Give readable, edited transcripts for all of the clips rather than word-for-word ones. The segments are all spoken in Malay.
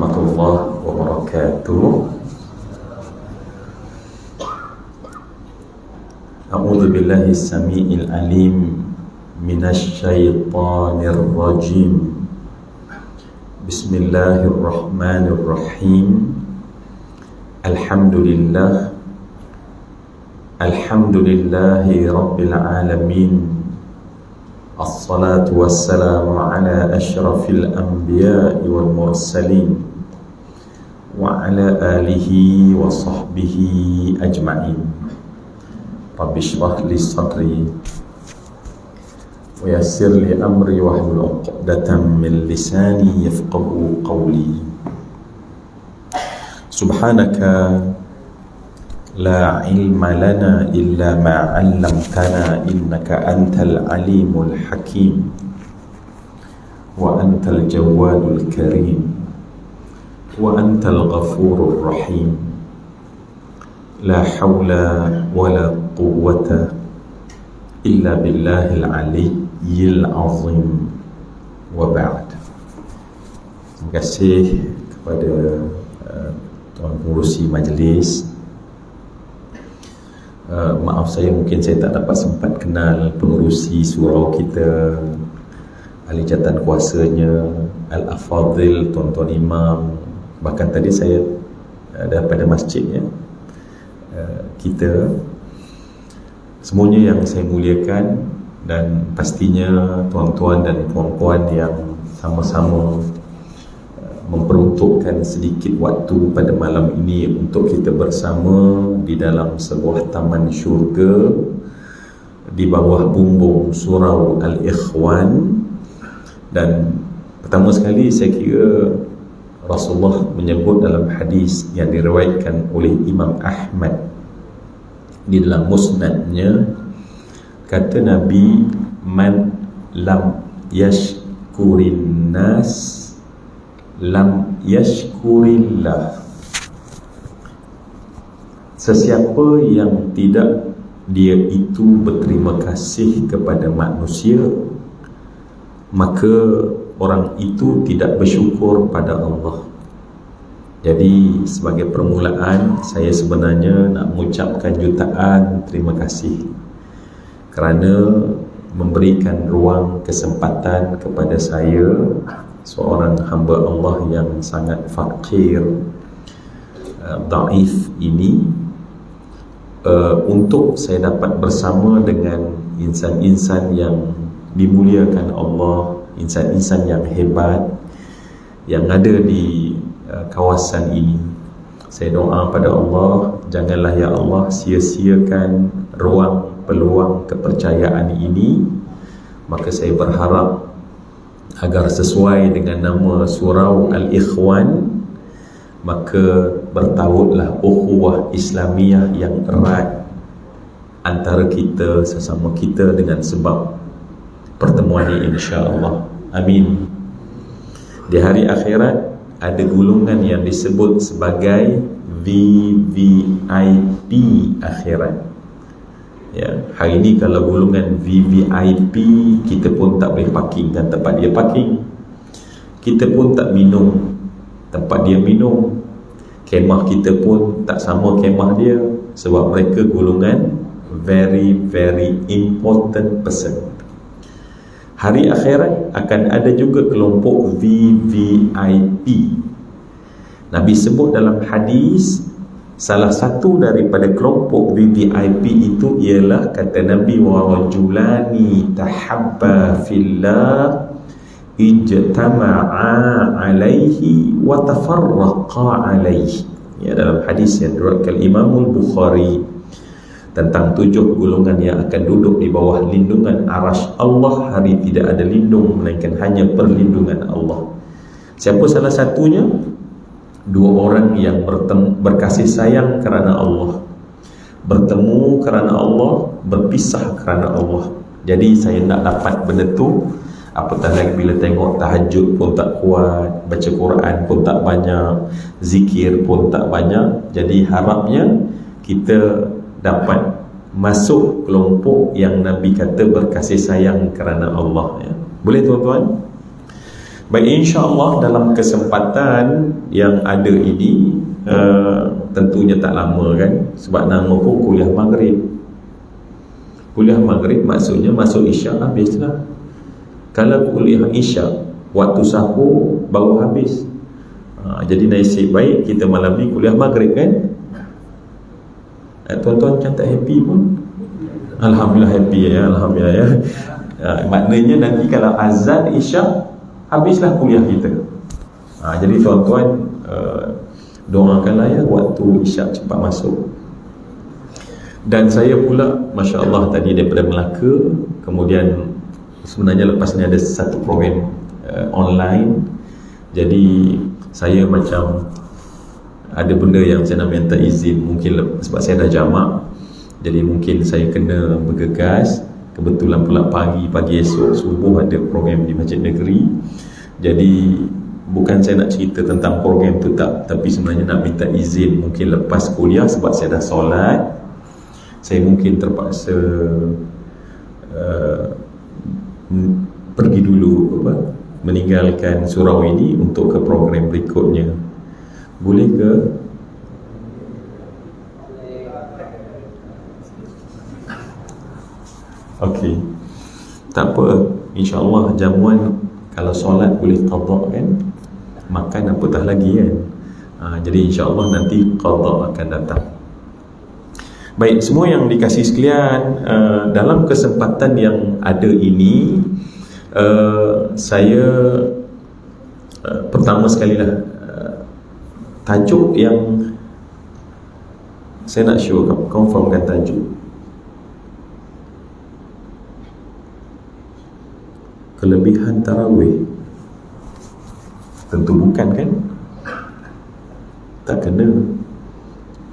warahmatullahi wabarakatuh. A'udzu billahi samiil alim minasy syaithanir rajim. Bismillahirrahmanirrahim. Alhamdulillahi rabbil alamin. Assalatu wassalamu ala asyrafil anbiya'i wal mursalin wa ala alihi wa sahbihi ajma'in. Rabbi shrah li sadri wa yassir li amri wahlul 'uqdatam min lisani yafqahu qawli. Subhanaka la ilma lana illa ma 'allamtana innaka antal alimul hakim wa antal jawadul karim wa antal ghafurur rahim. La hawla wa la quwwata illa billahil aliyyil azim. Wa ba'd. Terima kasih kepada tuan pengurusi majlis. Maaf saya mungkin saya tak dapat sempat kenal pengurusi surau kita, ahli jawatan kuasanya, Al-Afadhil, tuan-tuan imam. Bahkan tadi saya daripada masjidnya kita. Semuanya yang saya muliakan, dan pastinya tuan-tuan dan puan-puan yang sama-sama memperuntukkan sedikit waktu pada malam ini untuk kita bersama di dalam sebuah taman syurga di bawah bumbung surau Al-Ikhwan. Dan pertama sekali saya kira Rasulullah menyebut dalam hadis yang diriwayatkan oleh Imam Ahmad di dalam musnadnya, kata Nabi, man lam yashkurin nas lam yashkurillah. Sesiapa yang tidak dia itu berterima kasih kepada manusia, maka orang itu tidak bersyukur pada Allah. Jadi sebagai permulaan, saya sebenarnya nak mengucapkan jutaan terima kasih kerana memberikan ruang kesempatan kepada saya, seorang hamba Allah yang sangat fakir, daif ini, untuk saya dapat bersama dengan insan-insan yang dimuliakan Allah, insan-insan yang hebat yang ada di kawasan ini. Saya doa pada Allah, janganlah ya Allah sia-siakan ruang peluang kepercayaan ini. Maka saya berharap agar sesuai dengan nama surau Al-Ikhwan, maka bertautlah ukhuwah Islamiyah yang erat antara kita sesama kita dengan sebab pertemuan ini, insya-Allah. Amin. Di hari akhirat ada golongan yang disebut sebagai VVIP akhirat. Ya, hari ini kalau golongan VVIP, kita pun tak boleh parking kan tempat dia parking. Kita pun tak minum tempat dia minum. Kemah kita pun tak sama kemah dia, sebab mereka golongan very very important person. Hari akhirat akan ada juga kelompok VVIP. Nabi sebut dalam hadis, salah satu daripada kelompok VVIP itu ialah, kata Nabi, wa rajulani tahabba fillah ijtama'a alaihi wa tafarraqa alaihi. Ya, dalam hadis yang diriwayatkan Imam Al-Bukhari tentang 7 golongan yang akan duduk di bawah lindungan arasy Allah hari tidak ada lindung melainkan hanya perlindungan Allah. Siapa salah satunya? 2 orang yang berkasih sayang kerana Allah, bertemu kerana Allah, berpisah kerana Allah. Jadi saya nak dapat benda tu, apatah lagi bila tengok tahajud pun tak kuat, baca Quran pun tak banyak, zikir pun tak banyak. Jadi harapnya kita dapat masuk kelompok yang Nabi kata berkasih sayang kerana Allah, ya. Boleh tuan-tuan? Baik, insya-Allah dalam kesempatan yang ada ini, tentunya tak lama kan, sebab nama pun kuliah maghrib. Kuliah maghrib maksudnya masuk isyak habislah. Kalau kuliah isyak, waktu sahur baru habis. Jadi nasib baik kita malam ni kuliah maghrib kan. Tuan-tuan macam tak happy pun, alhamdulillah happy ya, alhamdulillah ya. Maknanya nanti kalau azan isyak, habislah kuliah kita. Jadi tuan-tuan, doakanlah ya waktu isyak cepat masuk. Dan saya pula, Masya Allah, tadi daripada Melaka, kemudian sebenarnya lepas ni ada satu program online. Jadi saya macam ada benda yang saya nak minta izin, mungkin sebab saya dah jamak, jadi mungkin saya kena bergegas. Kebetulan pula pagi esok subuh ada program di Masjid Negeri. Jadi bukan saya nak cerita tentang program tu tak, tapi sebenarnya nak minta izin mungkin lepas kuliah, sebab saya dah solat, saya mungkin terpaksa pergi dulu meninggalkan surau ini untuk ke program berikutnya. Boleh ke? Okey, tak apa, insya-Allah jamuan kalau solat boleh qada kan, makan apatah lagi kan. Jadi insya-Allah nanti qada akan datang. Baik, semua yang dikasih sekalian, dalam kesempatan yang ada ini, saya pertama sekali lah, tajuk yang saya nak show, confirmkan tajuk. Kelebihan tarawih. Tentu bukan kan? Tak kena.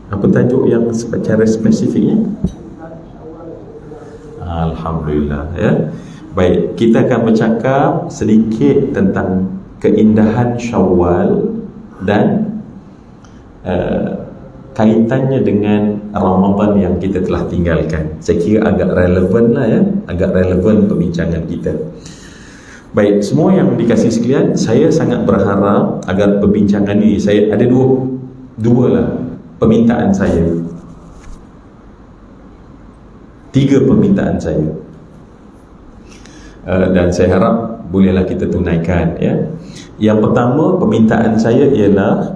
Apa tajuk yang secara spesifiknya? Alhamdulillah ya. Baik, kita akan bercakap sedikit tentang keindahan Syawal dan kaitannya dengan Ramadan yang kita telah tinggalkan. Saya kira agak relevan lah ya, agak relevan perbincangan kita. Baik, semua yang dikasih sekalian, saya sangat berharap agar perbincangan ini, saya ada dua lah permintaan saya, 3 permintaan saya, dan saya harap bolehlah kita tunaikan ya. Yang pertama, permintaan saya ialah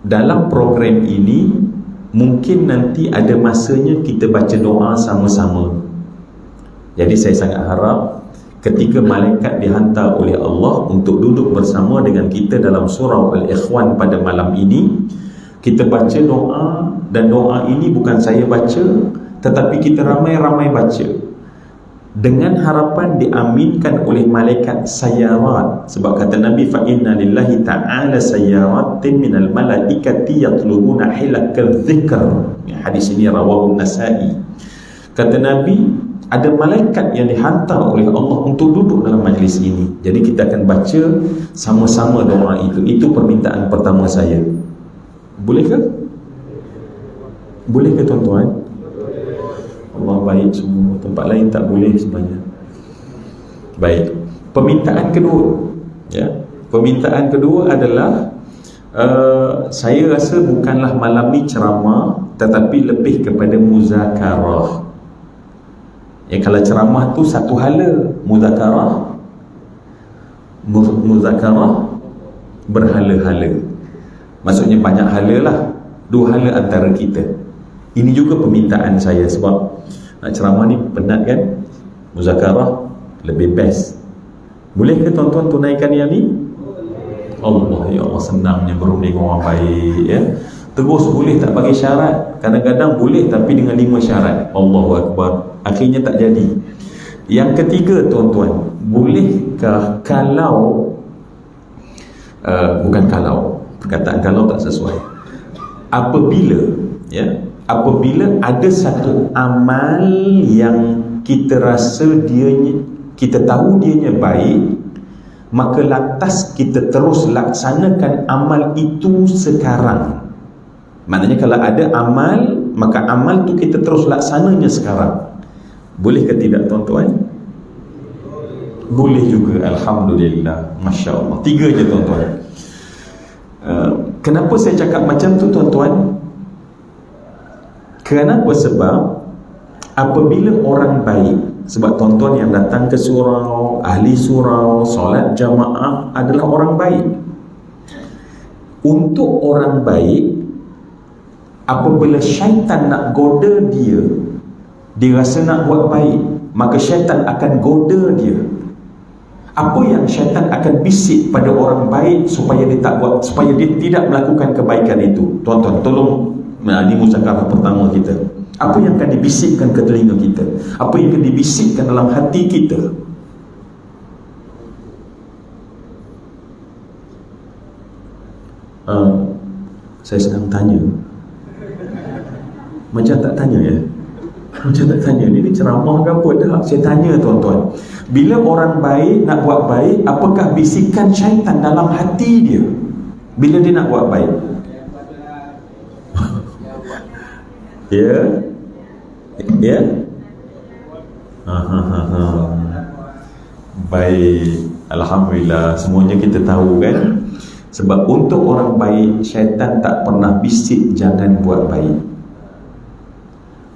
dalam program ini mungkin nanti ada masanya kita baca doa sama-sama. Jadi saya sangat harap ketika malaikat dihantar oleh Allah untuk duduk bersama dengan kita dalam surau Al-Ikhwan pada malam ini, kita baca doa, dan doa ini bukan saya baca, tetapi kita ramai-ramai baca dengan harapan diaminkan oleh malaikat sayyarat. Sebab kata Nabi, fa inna lillahi ta'ala sayyaratin minal malaikati yatlubuna hilakal dzikr. Hadis ini rawahu Nasa'i. Kata Nabi, ada malaikat yang dihantar oleh Allah untuk duduk dalam majlis ini. Jadi kita akan baca sama-sama doa itu. Itu permintaan pertama saya. Boleh ke? Boleh ke tuan-tuan? Allah baik semua. Tempat lain tak boleh sebenarnya. Baik. Permintaan kedua ya. Permintaan kedua adalah saya rasa bukanlah malam ni ceramah, tetapi lebih kepada muzakarah. Kalau ceramah tu satu hala, muzakarah berhala-hala. Maksudnya banyak hala lah, 2 hala antara kita. Ini juga permintaan saya, sebab nak ceramah ni penat kan. Muzakarah lebih best. Boleh ke tuan-tuan tunaikan yang ni? Allah, ya Allah, senangnya berunding orang baik ya. Terus boleh tak bagi syarat? Kadang-kadang boleh tapi dengan 5 syarat. Allahu Akbar. Akhirnya tak jadi. Yang ketiga tuan-tuan, bolehkah kalau bukan kalau, perkataan kalau tak sesuai, apabila ada satu amal yang kita rasa kita tahu dianya baik, maka lantas kita terus laksanakan amal itu sekarang. Maknanya kalau ada amal, maka amal tu kita terus laksananya sekarang. Boleh ke tidak tuan-tuan? Boleh juga, Alhamdulillah, Masya Allah. 3 je tuan-tuan. Kenapa saya cakap macam tu tuan-tuan? Kenapa? Sebab apabila orang baik, sebab tuan-tuan yang datang ke surau, ahli surau, solat jamaah adalah orang baik. Untuk orang baik, apabila syaitan nak goda dia, dia rasa nak buat baik, maka syaitan akan goda dia. Apa yang syaitan akan bisik pada orang baik supaya dia tak buat, supaya dia tidak melakukan kebaikan itu? Tuan-tuan, tolong, ini muzakarah pertama kita. Apa yang akan dibisikkan ke telinga kita? Apa yang akan dibisikkan dalam hati kita? Saya sedang tanya. Macam tak tanya ya? Macam tak tanya. Ini ceramah ke apa? Dah, saya tanya tuan-tuan. Bila orang baik nak buat baik, apakah bisikan syaitan dalam hati dia bila dia nak buat baik? Ya? Ya? Baik, Alhamdulillah, semuanya kita tahu kan. Sebab untuk orang baik, syaitan tak pernah bisik jangan buat baik.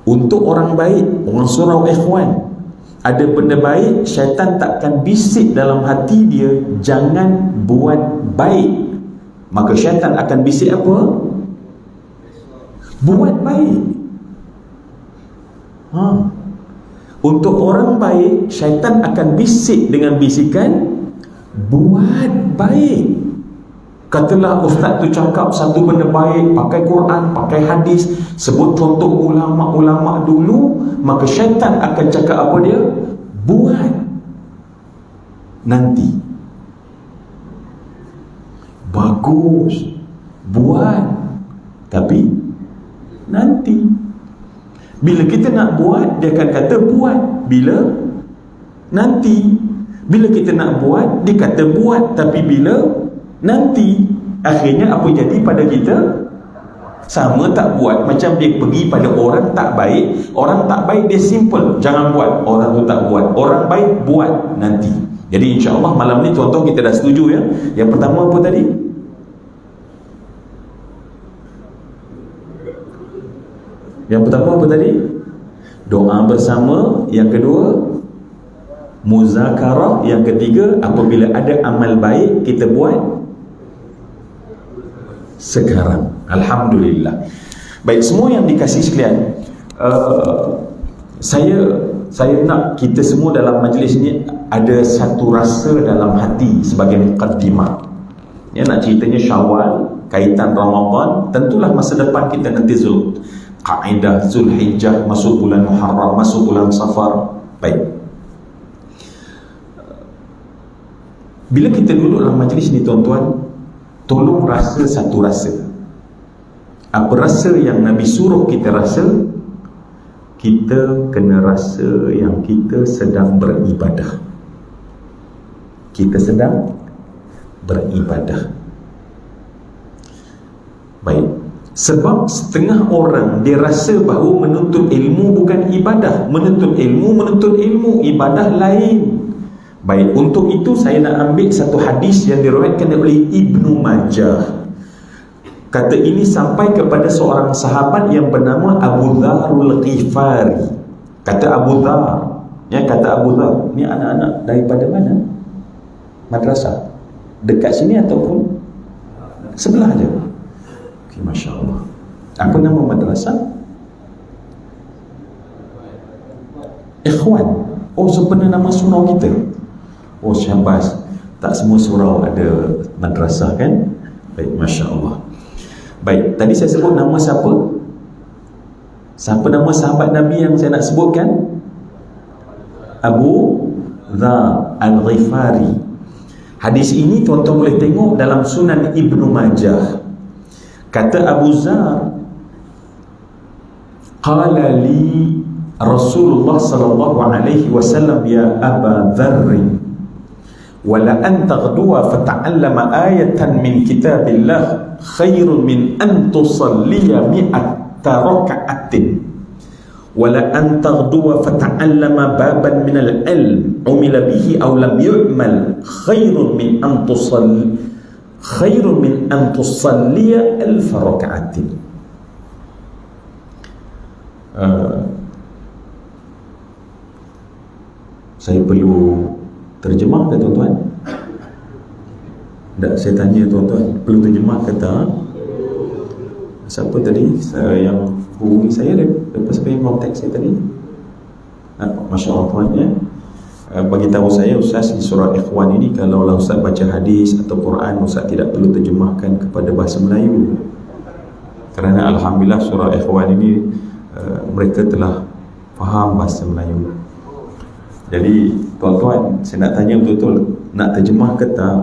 Untuk orang baik, orang surau ikhwan, ada benda baik, syaitan takkan bisik dalam hati dia jangan buat baik. Maka syaitan akan bisik apa? Buat baik. Untuk orang baik, syaitan akan bisik dengan bisikan buat baik. Katalah ustaz tu cakap satu benda baik, pakai Quran, pakai hadis, sebut contoh ulama-ulama dulu, maka syaitan akan cakap apa dia? Buat nanti. Bagus, buat, tapi nanti. Bila kita nak buat, dia akan kata buat. Bila? Nanti. Bila kita nak buat, dia kata buat, tapi bila? Nanti. Akhirnya apa jadi pada kita? Sama tak buat. Macam dia pergi pada orang tak baik. Orang tak baik dia simple, jangan buat. Orang tu tak buat. Orang baik buat nanti. Jadi insya-Allah malam ni tuan-tuan kita dah setuju ya. Yang pertama apa tadi? Yang pertama apa tadi? Doa bersama. Yang kedua, muzakarah. Yang ketiga, apabila ada amal baik kita buat sekarang. Alhamdulillah. Baik, semua yang dikasih sekalian, saya nak kita semua dalam majlis ni ada satu rasa dalam hati sebagai mukaddimah. Ya, nak ceritanya Syawal, kaitan Ramadan, tentulah masa depan kita nanti Zulqa'dah, Zulhijjah, masuk bulan Muharram, masuk bulan Safar. Baik. Bila kita duduk dalam majlis ni tuan-tuan, tolong rasa satu rasa. Apa rasa yang Nabi suruh kita rasa? Kita kena rasa yang kita sedang beribadah. Kita sedang beribadah. Baik. Sebab setengah orang dia rasa bahawa menuntut ilmu bukan ibadah. Menuntut ilmu, ibadah lain. Baik, untuk itu saya nak ambil satu hadis yang diriwayatkan oleh Ibnu Majah. Kata ini sampai kepada seorang sahabat yang bernama Abu Dzarul Ghifari. Kata Abu Dzar, ya, kata Abu Dzar, ni anak-anak daripada mana? Madrasah dekat sini ataupun sebelah aja? Okay, Masya Allah. Apa nama madrasah? Ikhwan. Oh, sebenarnya nama surau kita. Oh, syabas. Tak semua surau ada madrasah kan? Baik, Masya Allah. Baik, tadi saya sebut nama siapa? Siapa nama sahabat Nabi yang saya nak sebutkan? Abu Dzar Al-Ghifari. Hadis ini tuan-tuan boleh tengok dalam Sunan Ibnu Majah. Kata Abu Dzar, qala li Rasulullah sallallahu alaihi wasallam ya Aba Dzar, wala an taghduwa fata'allama ayatan min kitabillah khairun min an tusalliya mi'ata raka'atin wala an taghduwa fata'allama baban min al-ilm umila bihi aw lam yu'mal khairun min an tusalliya alf raka'atin. Saya perlu terjemah ke tuan-tuan? Tak, saya tanya tuan-tuan, perlu terjemah ke tak? Siapa tadi yang hubungi saya lepas saya konteks saya tadi? Masya Allah tuan ya. Bagi tahu saya, Ustaz di surah Ikhwan ini, kalau Ustaz baca hadis atau Quran, Ustaz tidak perlu terjemahkan kepada bahasa Melayu, kerana Alhamdulillah surah Ikhwan ini mereka telah faham bahasa Melayu. Jadi tuan-tuan, saya nak tanya betul-betul, nak terjemah ke tak?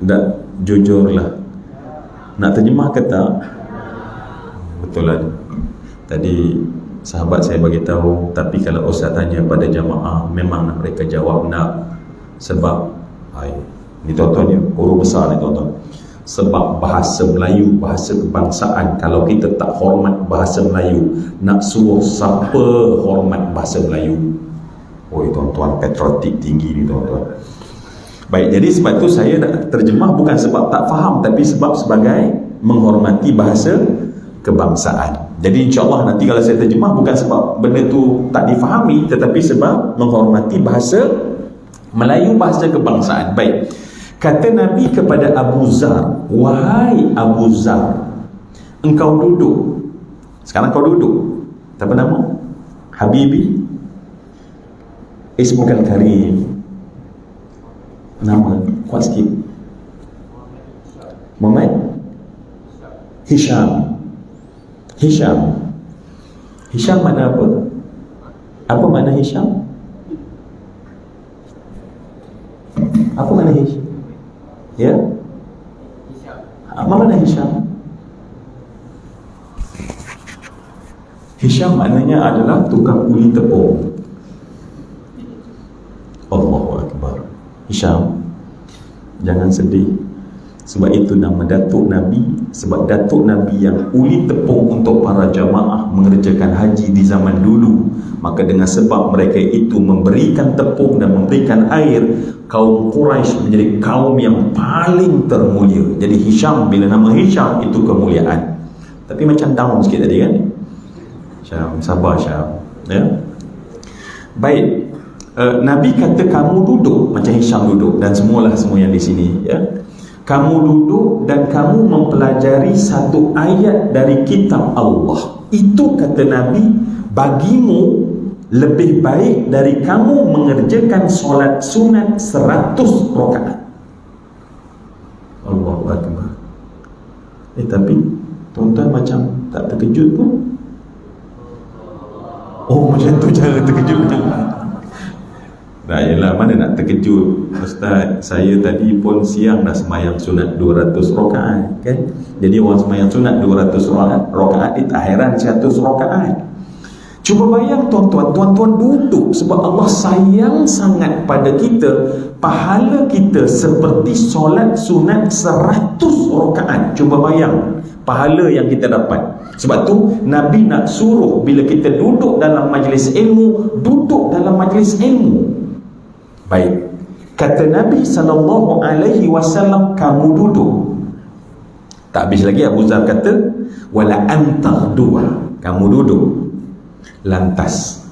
Tak, jujurlah, nak terjemah ke tak? Betul lah. Tadi sahabat saya bagi tahu, tapi kalau Ustaz tanya pada jamaah, memang mereka jawab nak. Sebab ni tuan-tuan ya, huruf besar ni tuan-tuan. Sebab bahasa Melayu, bahasa kebangsaan, kalau kita tak hormat bahasa Melayu, nak suruh siapa hormat bahasa Melayu? Oi tuan-tuan, patriotik tinggi ni tuan-tuan. Baik, jadi sebab tu saya nak terjemah bukan sebab tak faham, tapi sebab sebagai menghormati bahasa kebangsaan. Jadi insyaAllah nanti kalau saya terjemah bukan sebab benda tu tak difahami, tetapi sebab menghormati bahasa Melayu, bahasa kebangsaan. Baik, kata Nabi kepada Abu Zar, wahai Abu Zar, engkau duduk. Sekarang kau duduk. Apa nama? Habibi, Ismukal Karim. Nama kuat sikit. Muhammad Hisham. Hisham mana apa? Apa makna Hisham? Apa makna Hisham? Ya? Apa makna Hisham? Hisham maknanya adalah tukang uli tepung. Allahu Akbar. Hisham, jangan sedih. Sebab itu nama Datuk Nabi. Sebab Datuk Nabi yang uli tepung untuk para jamaah mengerjakan haji di zaman dulu. Maka dengan sebab mereka itu memberikan tepung dan memberikan air, kaum Quraisy menjadi kaum yang paling termulia. Jadi Hisham, bila nama Hisham itu kemuliaan. Tapi macam down sikit tadi kan? Syam, sabar Syam ya? Baik, Nabi kata kamu duduk macam Hisham duduk, dan semua yang di sini ya. Kamu duduk dan kamu mempelajari satu ayat dari kitab Allah. Itu kata Nabi, bagimu lebih baik dari kamu mengerjakan solat sunat 100 rakaat. Allahu Akbar. Tapi tuan-tuan macam tak terkejut pun. Oh, macam tu cara terkejut. Nah, yelah, mana nak terkejut, Ustaz, saya tadi pun siang dah semayang sunat 200 rakaat kan. Jadi orang semayang sunat 200 rakaat, dia tak heran 100 rakaat. Cuba bayang tuan-tuan duduk sebab Allah sayang sangat pada kita. Pahala kita seperti solat sunat 100 rakaat. Cuba bayang pahala yang kita dapat. Sebab tu Nabi nak suruh bila kita duduk dalam majlis ilmu, duduk dalam majlis ilmu. Baik, kata Nabi SAW, kamu duduk. Tak habis lagi, Abu Zar kata, wala antar dua, kamu duduk. Lantas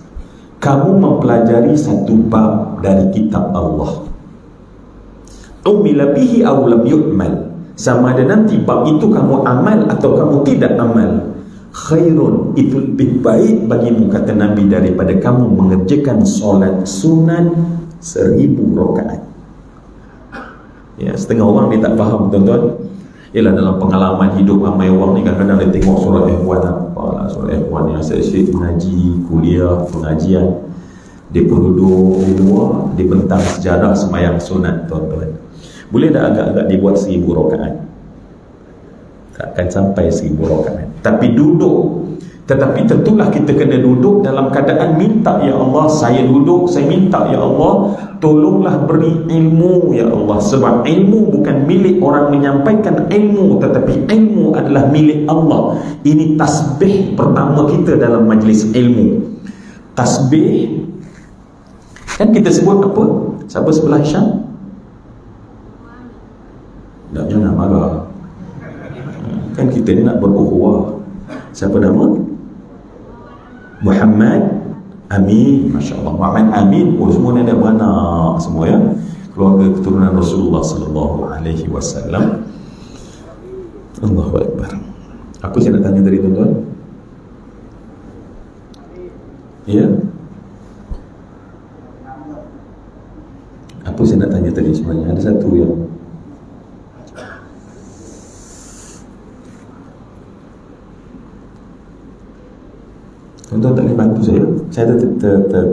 kamu mempelajari satu bab dari kitab Allah. Umila bihi aw lam yu'mal, sama ada nanti bab itu kamu amal atau kamu tidak amal. Khairun, itu lebih baik bagimu, kata Nabi, daripada kamu mengerjakan solat sunat 1000 rakaat. Ya, setengah orang dia tak faham tuan-tuan. Ialah dalam pengalaman hidup ramai orang ni, kadang-kadang dia tengok surah Ikhwan, apalah surah Ikhwan yang asyik mengaji, kuliah, pengajian, dia pun duduk di luar, dia bentang sejarah semayang sunat tuan-tuan. Boleh tak agak-agak dibuat 1000 rakaat? Tak. takkan sampai 1000 rakaat. Tapi duduk, tetapi tentulah kita kena duduk dalam keadaan minta, ya Allah, saya duduk, saya minta, ya Allah, tolonglah beri ilmu, ya Allah. Sebab ilmu bukan milik orang menyampaikan ilmu, tetapi ilmu adalah milik Allah. Ini tasbih pertama kita dalam majlis ilmu. Tasbih kan kita sebut apa? Siapa sebelah Syam? Tak, jangan marah. Kan kita ni nak berukhuwah. Siapa nama? Muhammad Amin. Masya Allah, Muhammad Amin. Oh, semua ni ada beranak semua, ya, keluarga keturunan Rasulullah sallallahu alaihi wasallam. Allahu Akbar. Apa saya nak tanya tadi, tuan-tuan? Ya, apa saya nak tanya tadi sebenarnya? Ada satu yang tuan-tuan tak boleh bantu saya.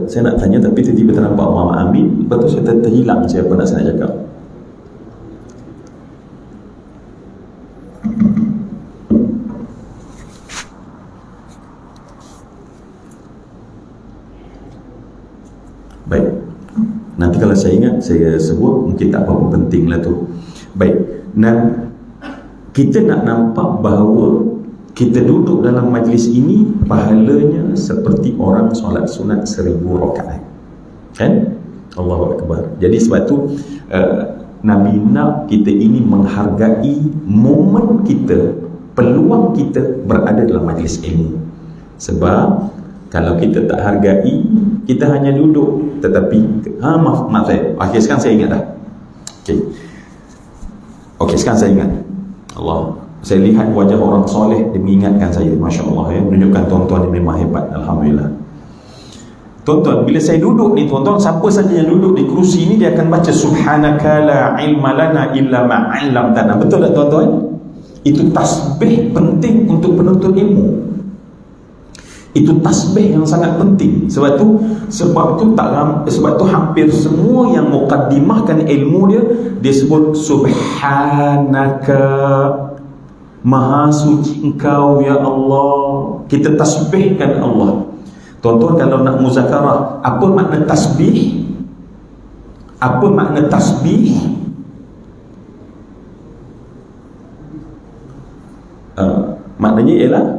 Saya nak tanya tapi tiba-tiba ternampak Muhammad Amin. Lepas tu saya terhilang siapa nak saya nak cakap. Baik, nanti kalau saya ingat saya sebut, mungkin tak apa-apa penting lah tu. Baik, dan kita nak nampak bahawa kita duduk dalam majlis ini pahalanya seperti orang solat sunat 1000 rakaat, kan? Allahu Akbar. Jadi sebab tu Nabi nak kita ini menghargai momen kita, peluang kita berada dalam majlis ilmu. Sebab kalau kita tak hargai, kita hanya duduk, tetapi maaf saya. Okey, sekarang saya ingat dah. Okey, sekarang saya ingat. Allah, saya lihat wajah orang soleh, dia mengingatkan saya. Masya Allah, ya, menunjukkan tuan-tuan ini memang hebat. Alhamdulillah. Tuan-tuan, bila saya duduk ni, tuan-tuan, siapa saja yang duduk di kerusi ini, dia akan baca subhanaka la ilma lana illa ma 'allamtana. Betul tak, tuan-tuan? Itu tasbih penting untuk penuntut ilmu. Itu tasbih yang sangat penting. Sebab tu hampir semua yang muqaddimahkan ilmu dia sebut subhanaka, maha suci engkau ya Allah. Kita tasbihkan Allah. Tuan-tuan, kalau nak muzakarah, apa makna tasbih? Apa makna tasbih? Maknanya ialah,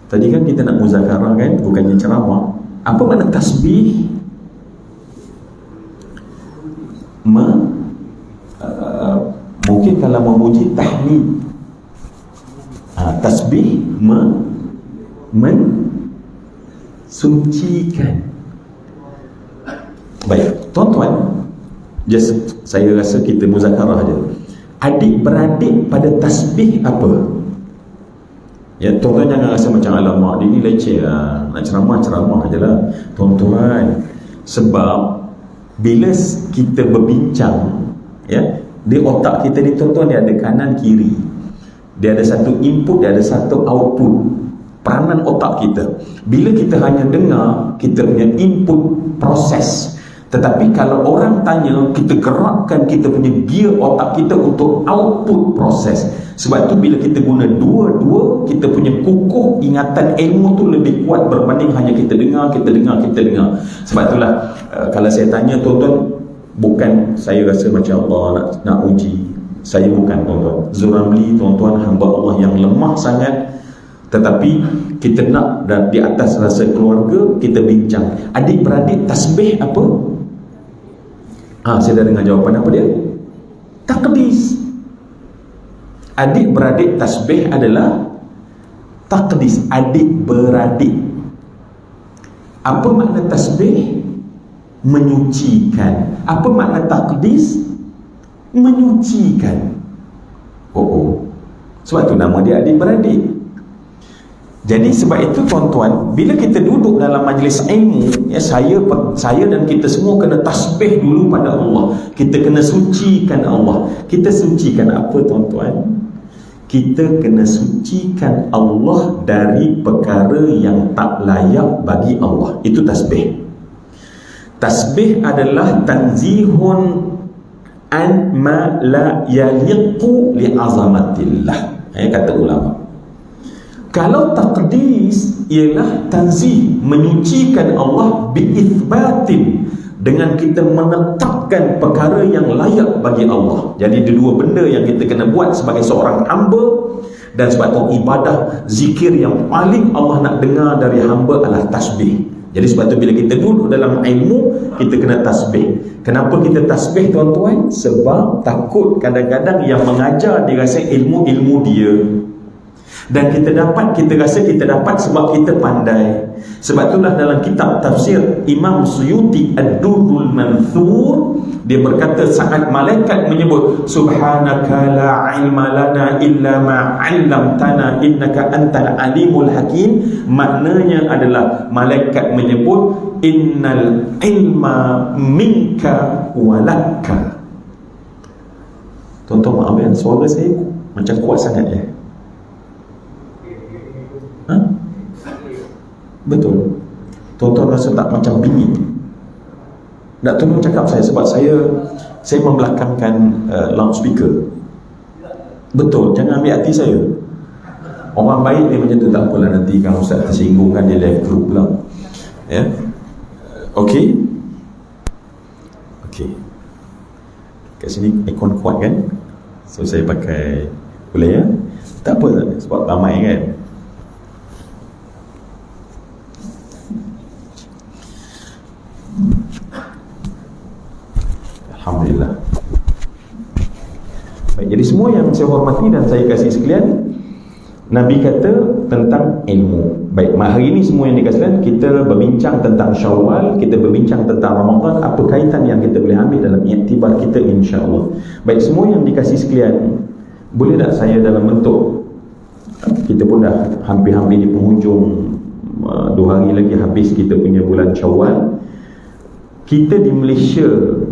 tadi kan kita nak muzakarah, kan, bukannya ceramah. Apa makna tasbih? Mungkin kalau memuji, tahmid. Tasbih mensucikan. Baik, tuan-tuan, saya rasa kita muzakarah aja. Adik-beradik pada tasbih apa? Ya, tuan-tuan jangan rasa macam alamak, dia ni leceh lah, nak ceramah je lah. Tuan-tuan, sebab bila kita berbincang, ya, di otak kita ni, tuan-tuan, dia ada kanan kiri. Dia ada satu input, dia ada satu output. Peranan otak kita. Bila kita hanya dengar, kita punya input proses. Tetapi kalau orang tanya, kita gerakkan kita punya gear otak kita untuk output proses. Sebab tu bila kita guna dua-dua, kita punya kukuh ingatan ilmu tu lebih kuat berbanding hanya kita dengar. Sebab itulah kalau saya tanya tuan-tuan, bukan saya rasa macam Allah nak uji. Saya bukan, tuan-tuan. Zuramli, tuan-tuan, hamba Allah yang lemah sangat. Tetapi kita nak di atas rasa keluarga, kita bincang. Adik-beradik tasbih apa? Saya dah dengar jawapan apa dia? Taqdis. Adik-beradik tasbih adalah taqdis, adik-beradik. Apa makna tasbih? Menyucikan. Apa makna taqdis? Menyucikan. Sebab tu nama dia adik-beradik. Jadi sebab itu, tuan-tuan, bila kita duduk dalam majlis ilmu, ya, saya dan kita semua kena tasbih dulu pada Allah. Kita kena sucikan Allah. Kita sucikan apa, tuan-tuan? Kita kena sucikan Allah dari perkara yang tak layak bagi Allah. Itu tasbih. Tasbih adalah tanzihun an ma la yaliqu li azamatillah. Kata ulama, kalau taqdis ialah tanzih, menyucikan Allah biithbatin, dengan kita menetapkan perkara yang layak bagi Allah. Jadi ada dua benda yang kita kena buat sebagai seorang hamba. Dan sebab itu ibadah zikir yang paling Allah nak dengar dari hamba adalah tasbih. Jadi sebab itu bila kita duduk dalam ilmu, kita kena tasbih. Kenapa kita tasbih, tuan-tuan? Sebab takut kadang-kadang yang mengajar dia rasa ilmu dia, dan kita rasa kita dapat sebab kita pandai. Sebab itulah dalam kitab tafsir Imam Suyuti Ad-Durrul Manthur, dia berkata saat malaikat menyebut subhanaka la ilma lana illa ma 'allamtana innaka antal alimul hakim, maknanya adalah malaikat menyebut innal ilma minka walakka. Tuan-tuan maaf ya, suara saya macam kuat sangat ya. Betul. Tuan-tuan rasa tak macam bingit? Nak tolong cakap saya, sebab saya membelakangkan loudspeaker. Betul, jangan ambil hati saya. Orang baik dia macam tu, tak apalah, nanti kalau Ustaz tersinggung kan dia live group pula. Ya. Okey. Kat sini aircon kuat kan? So saya pakai, boleh ya? Tak apa, sebab ramai kan. Alhamdulillah. Baik, jadi semua yang saya hormati dan saya kasih sekalian, Nabi kata tentang ilmu. Baik, hari ini semua yang dikasihkan, kita berbincang tentang Syawal, kita berbincang tentang Ramadan, apa kaitan yang kita boleh ambil dalam iktibar kita, insya-Allah. Baik, semua yang dikasih sekalian, boleh tak saya dalam bentuk, kita pun dah hampir-hampir di penghujung, 2 hari lagi habis kita punya bulan Syawal. Kita di Malaysia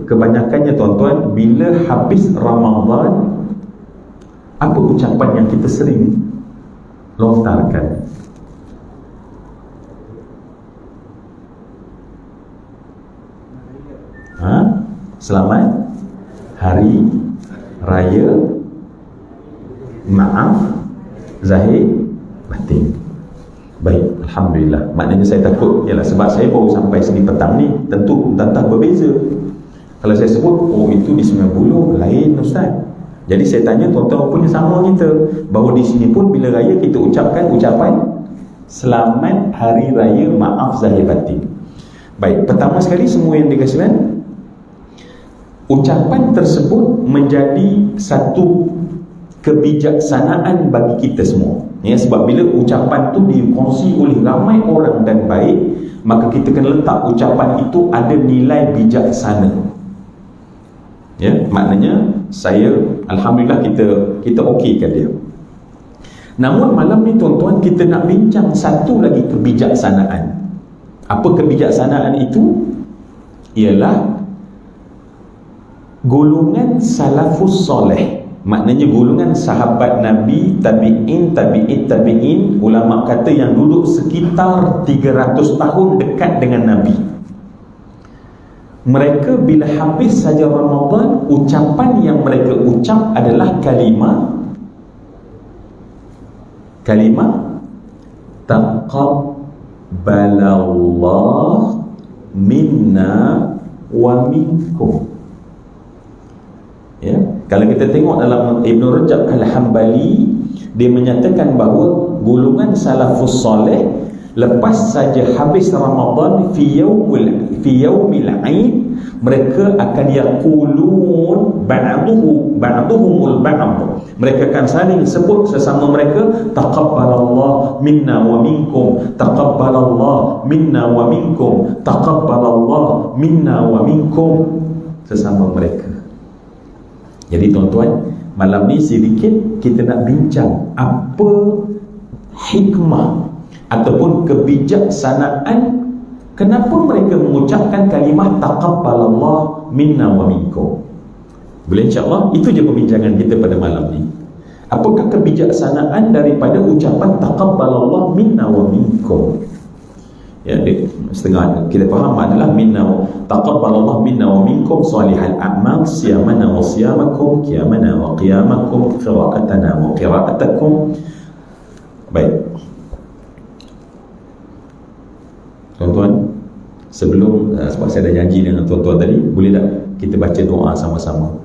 kebanyakannya, tuan-tuan, bila habis Ramadan, apa ucapan yang kita sering lontarkan? Selamat Hari Raya Maaf Zahir Batin. Baik, Alhamdulillah. Maknanya saya takut, ialah sebab saya baru sampai sini petang ni, tentu tantah berbeza. Kalau saya sebut, oh itu di Sungai Buloh, lain Ustaz. Jadi saya tanya tuan-tuan punya sama kita, bahawa di sini pun bila raya kita ucapkan ucapan Selamat Hari Raya Maaf Zahir Batin. Baik, pertama sekali semua yang dikasihkan, ucapan tersebut menjadi satu kebijaksanaan bagi kita semua. Ya, sebab bila ucapan tu dikongsi oleh ramai orang dan baik, maka kita kena letak ucapan itu ada nilai bijaksana. Ya, maknanya saya, Alhamdulillah, kita okeykan dia. Namun malam ni tuan-tuan, kita nak bincang satu lagi kebijaksanaan. Apa kebijaksanaan itu? Ialah golongan salafus soleh. Maknanya golongan sahabat Nabi, tabi'in, ulama kata yang duduk sekitar 300 tahun dekat dengan Nabi. Mereka bila habis saja Ramadan, ucapan yang mereka ucap adalah kalimah taqabbalallah minna wa minkum. Ya, kalau kita tengok dalam Ibn Rajab Al-Hambali, dia menyatakan bahawa golongan salafus soleh lepas saja habis Ramadan fi yaumil aid, mereka akan yaqulun ba'duhumul ba'd, mereka akan saling sebut sesama mereka, taqabbalallah minna wa minkum, taqabbalallah minna wa minkum, taqabbalallah minna wa minkum, sesama mereka. Jadi tuan-tuan, malam ni sedikit kita nak bincang apa hikmah ataupun kebijaksanaan kenapa mereka mengucapkan kalimah taqabbalallah minna wa minkum. Boleh, insya-Allah itu je perbincangan kita pada malam ni. Apakah kebijaksanaan daripada ucapan taqabbalallah minna wa minkum? Ya, setengah kita faham adalah minna taqabbalallah minna wa minkum salihal a'mal siyamana wa siyamakum qiyamana wa qiyamakum qira'atana wa qira'atakum. Baik tuan-tuan, sebelum sebab saya dah janji dengan tuan-tuan tadi, boleh tak kita baca doa sama-sama?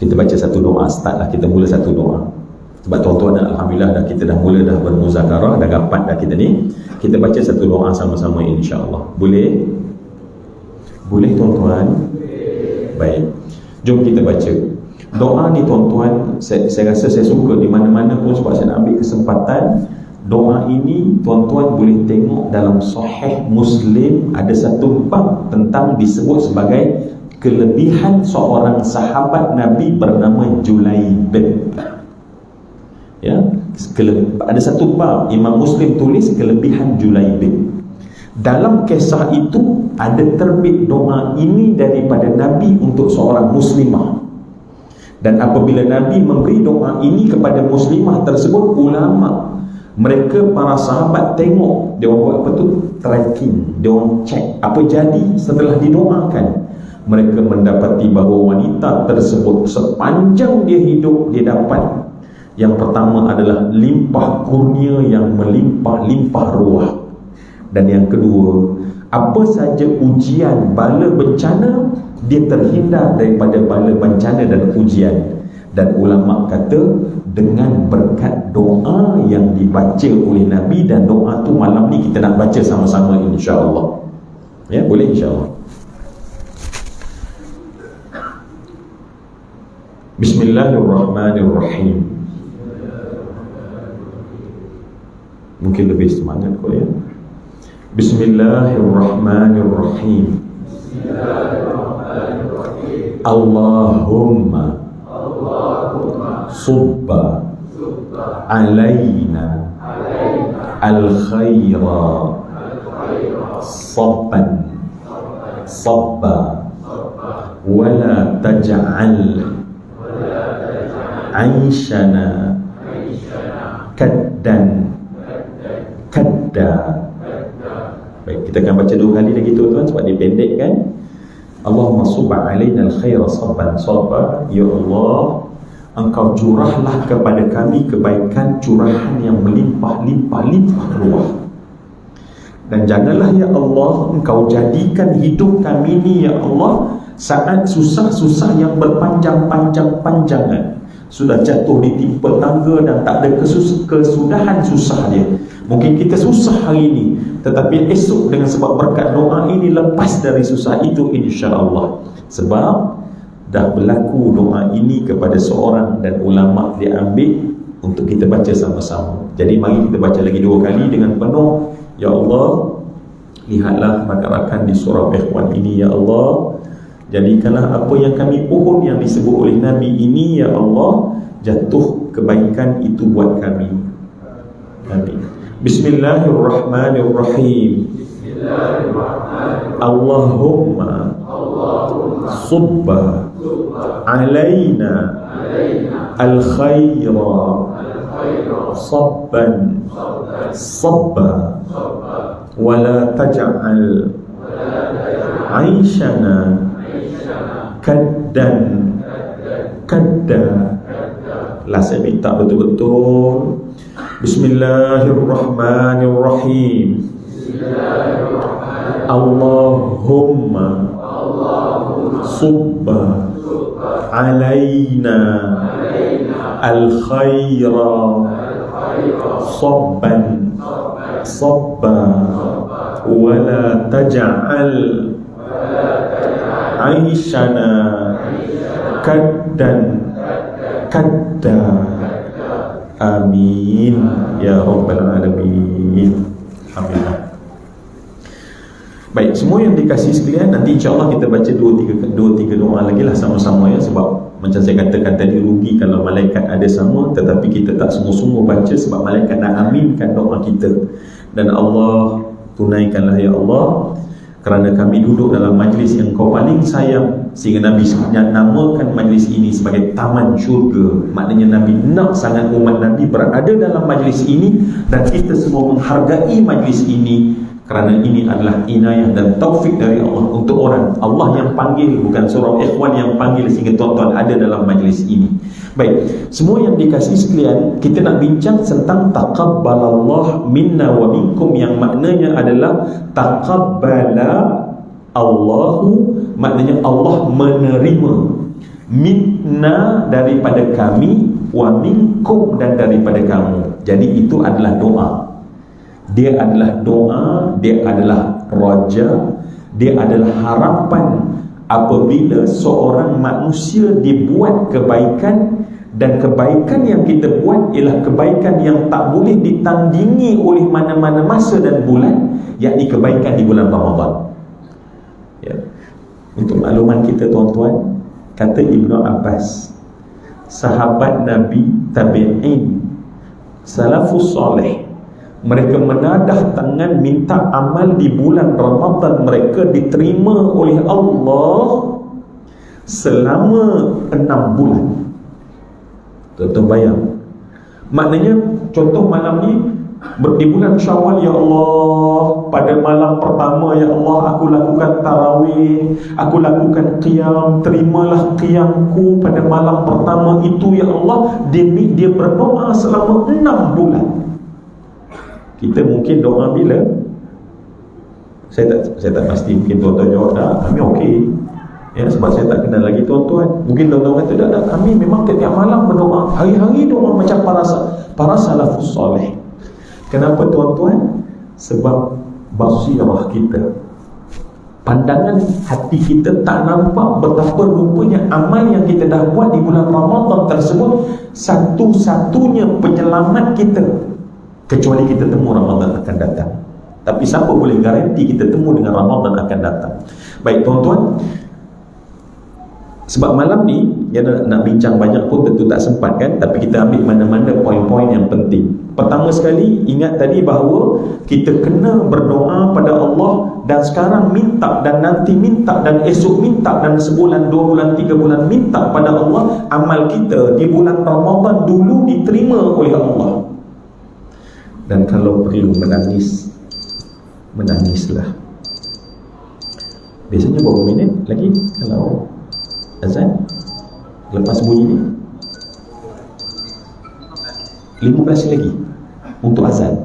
Kita baca satu doa, start lah, kita mula satu doa. Sebab tuan-tuan alhamdulillah kita dah mula dah bermuzakarah, dah rapat dah kita ni. Kita baca satu doa sama-sama insya-Allah. Boleh? Boleh tuan-tuan? Baik. Jom kita baca. Doa ni tuan-tuan, saya rasa saya suka di mana-mana pun sebab saya nak ambil kesempatan. Doa ini tuan-tuan boleh tengok dalam Sahih Muslim, ada satu bab tentang disebut sebagai kelebihan seorang sahabat Nabi bernama Julaib. Ya, ada satu bab Imam Muslim tulis kelebihan Julaib. Dalam kisah itu ada terbit doa ini daripada Nabi untuk seorang muslimah. Dan apabila Nabi memberi doa ini kepada muslimah tersebut, ulama mereka para sahabat tengok, dia orang buat apa tu? Tracking, dia orang check apa jadi setelah didoakan. Mereka mendapati bahawa wanita tersebut sepanjang dia hidup, dia dapat yang pertama adalah limpah kurnia yang melimpah-limpah ruah. Dan yang kedua, apa saja ujian, bala bencana, dia terhindar daripada bala bencana dan ujian. Dan ulama kata dengan berkat doa yang dibaca oleh Nabi, dan doa tu malam ni kita nak baca sama-sama insya-Allah. Ya, boleh insya-Allah. Bismillahirrahmanirrahim. Mungkin lebih semangat kau ya. Bismillahirrahmanirrahim. Allahumma subba alaina al-khaira sabban sabba wala taj'al aishana kaddan kadda. Baik, kita akan baca dua kali lagi tuan-tuan sebab dia pendek kan. Allahumma subba alaina al-khaira sabban sabba. Ya Allah, Engkau curahlah kepada kami kebaikan curahan yang melimpah-limpah-limpah ruah. Dan janganlah ya Allah Engkau jadikan hidup kami ni ya Allah saat susah-susah yang berpanjang-panjang-panjangan. Sudah jatuh ditimpa tangga dan tak ada kesudahan susah dia. Mungkin kita susah hari ini, tetapi esok dengan sebab berkat doa ini lepas dari susah itu insya-Allah. Sebab dah berlaku doa ini kepada seorang dan ulama dia ambil untuk kita baca sama-sama. Jadi mari kita baca lagi dua kali dengan penuh. Ya Allah, lihatlah rakan-rakan di surau Ikhwan ini ya Allah. Jadikanlah apa yang kami pohon yang disebut oleh Nabi ini ya Allah jatuh kebaikan itu buat kami. Amin. Bismillahirrahmanirrahim. Allahumma subba alaina al-khaira sabban sabba wala taj'al aishana kaddan kadda. Lah saya minta betul-betul. Bismillahirrahmanirrahim. Allahumma subba alaina al-khaira sabban sabba wala taj'al aishana kaddan kadda. Amin ya rabbal alamin. Alhamdulillah. Baik, semua yang dikasih sekalian, nanti insya-Allah kita baca dua tiga doa lagi lah sama-sama ya. Sebab macam saya katakan tadi, rugi kalau malaikat ada sama tetapi kita tak semua-semua baca, sebab malaikat nak aminkan doa kita. Dan Allah tunaikanlah ya Allah, kerana kami duduk dalam majlis yang Kau paling sayang, sehingga Nabi namakan majlis ini sebagai taman syurga. Maknanya Nabi nak sangat umat Nabi berada dalam majlis ini, dan kita semua menghargai majlis ini kerana ini adalah inayah dan taufik dari Allah untuk orang. Allah yang panggil, bukan surah ikhwan yang panggil, sehingga tuan-tuan ada dalam majlis ini. Baik, semua yang dikasihi sekalian, kita nak bincang tentang taqabbalallah minna wa minkum, yang maknanya adalah taqabbala Allahu, maknanya Allah menerima, minna daripada kami, wa minkum dan daripada kamu. Jadi itu adalah doa. Dia adalah doa, dia adalah raja, dia adalah harapan apabila seorang manusia dibuat kebaikan, dan kebaikan yang kita buat ialah kebaikan yang tak boleh ditandingi oleh mana-mana masa dan bulan, yakni kebaikan di bulan Ramadan. Ya. Untuk makluman kita tuan-tuan, kata Ibnu Abbas, sahabat Nabi, tabi'in, salafus salih, mereka menadah tangan minta amal di bulan Ramadan mereka diterima oleh Allah selama 6 bulan. Tuan-tuan bayang. Maknanya contoh malam ni di bulan Syawal, ya Allah, pada malam pertama, ya Allah, aku lakukan tarawih, aku lakukan qiyam, terimalah qiyamku pada malam pertama itu, ya Allah. Dia berdoa selama 6 bulan. Kita mungkin doa bila? Saya tak pasti, mungkin tuan-tuan jawab dah, kami okey. Ya, sebab saya tak kenal lagi tuan-tuan. Mungkin tuan-tuan kata dah, kami memang setiap malam berdoa, hari-hari doa macam para salafus soleh. Kenapa tuan-tuan? Sebab basirah kita, pandangan hati kita tak nampak betapa rupanya amal yang kita dah buat di bulan Ramadan tersebut satu-satunya penyelamat kita, kecuali kita temu Ramadan akan datang. Tapi siapa boleh garanti kita temu dengan Ramadan akan datang? Baik tuan-tuan, sebab malam ni yang nak bincang banyak pun tentu tak sempat kan, tapi kita ambil mana-mana poin-poin yang penting. Pertama sekali, ingat tadi bahawa kita kena berdoa pada Allah, dan sekarang minta, dan nanti minta, dan esok minta, dan sebulan, 2 bulan, 3 bulan minta pada Allah, amal kita di bulan Ramadan dulu diterima oleh Allah. Dan kalau perlu menangis, menangislah. Biasanya berapa minit lagi kalau azan? Lepas bunyi ni 15 lagi untuk azan.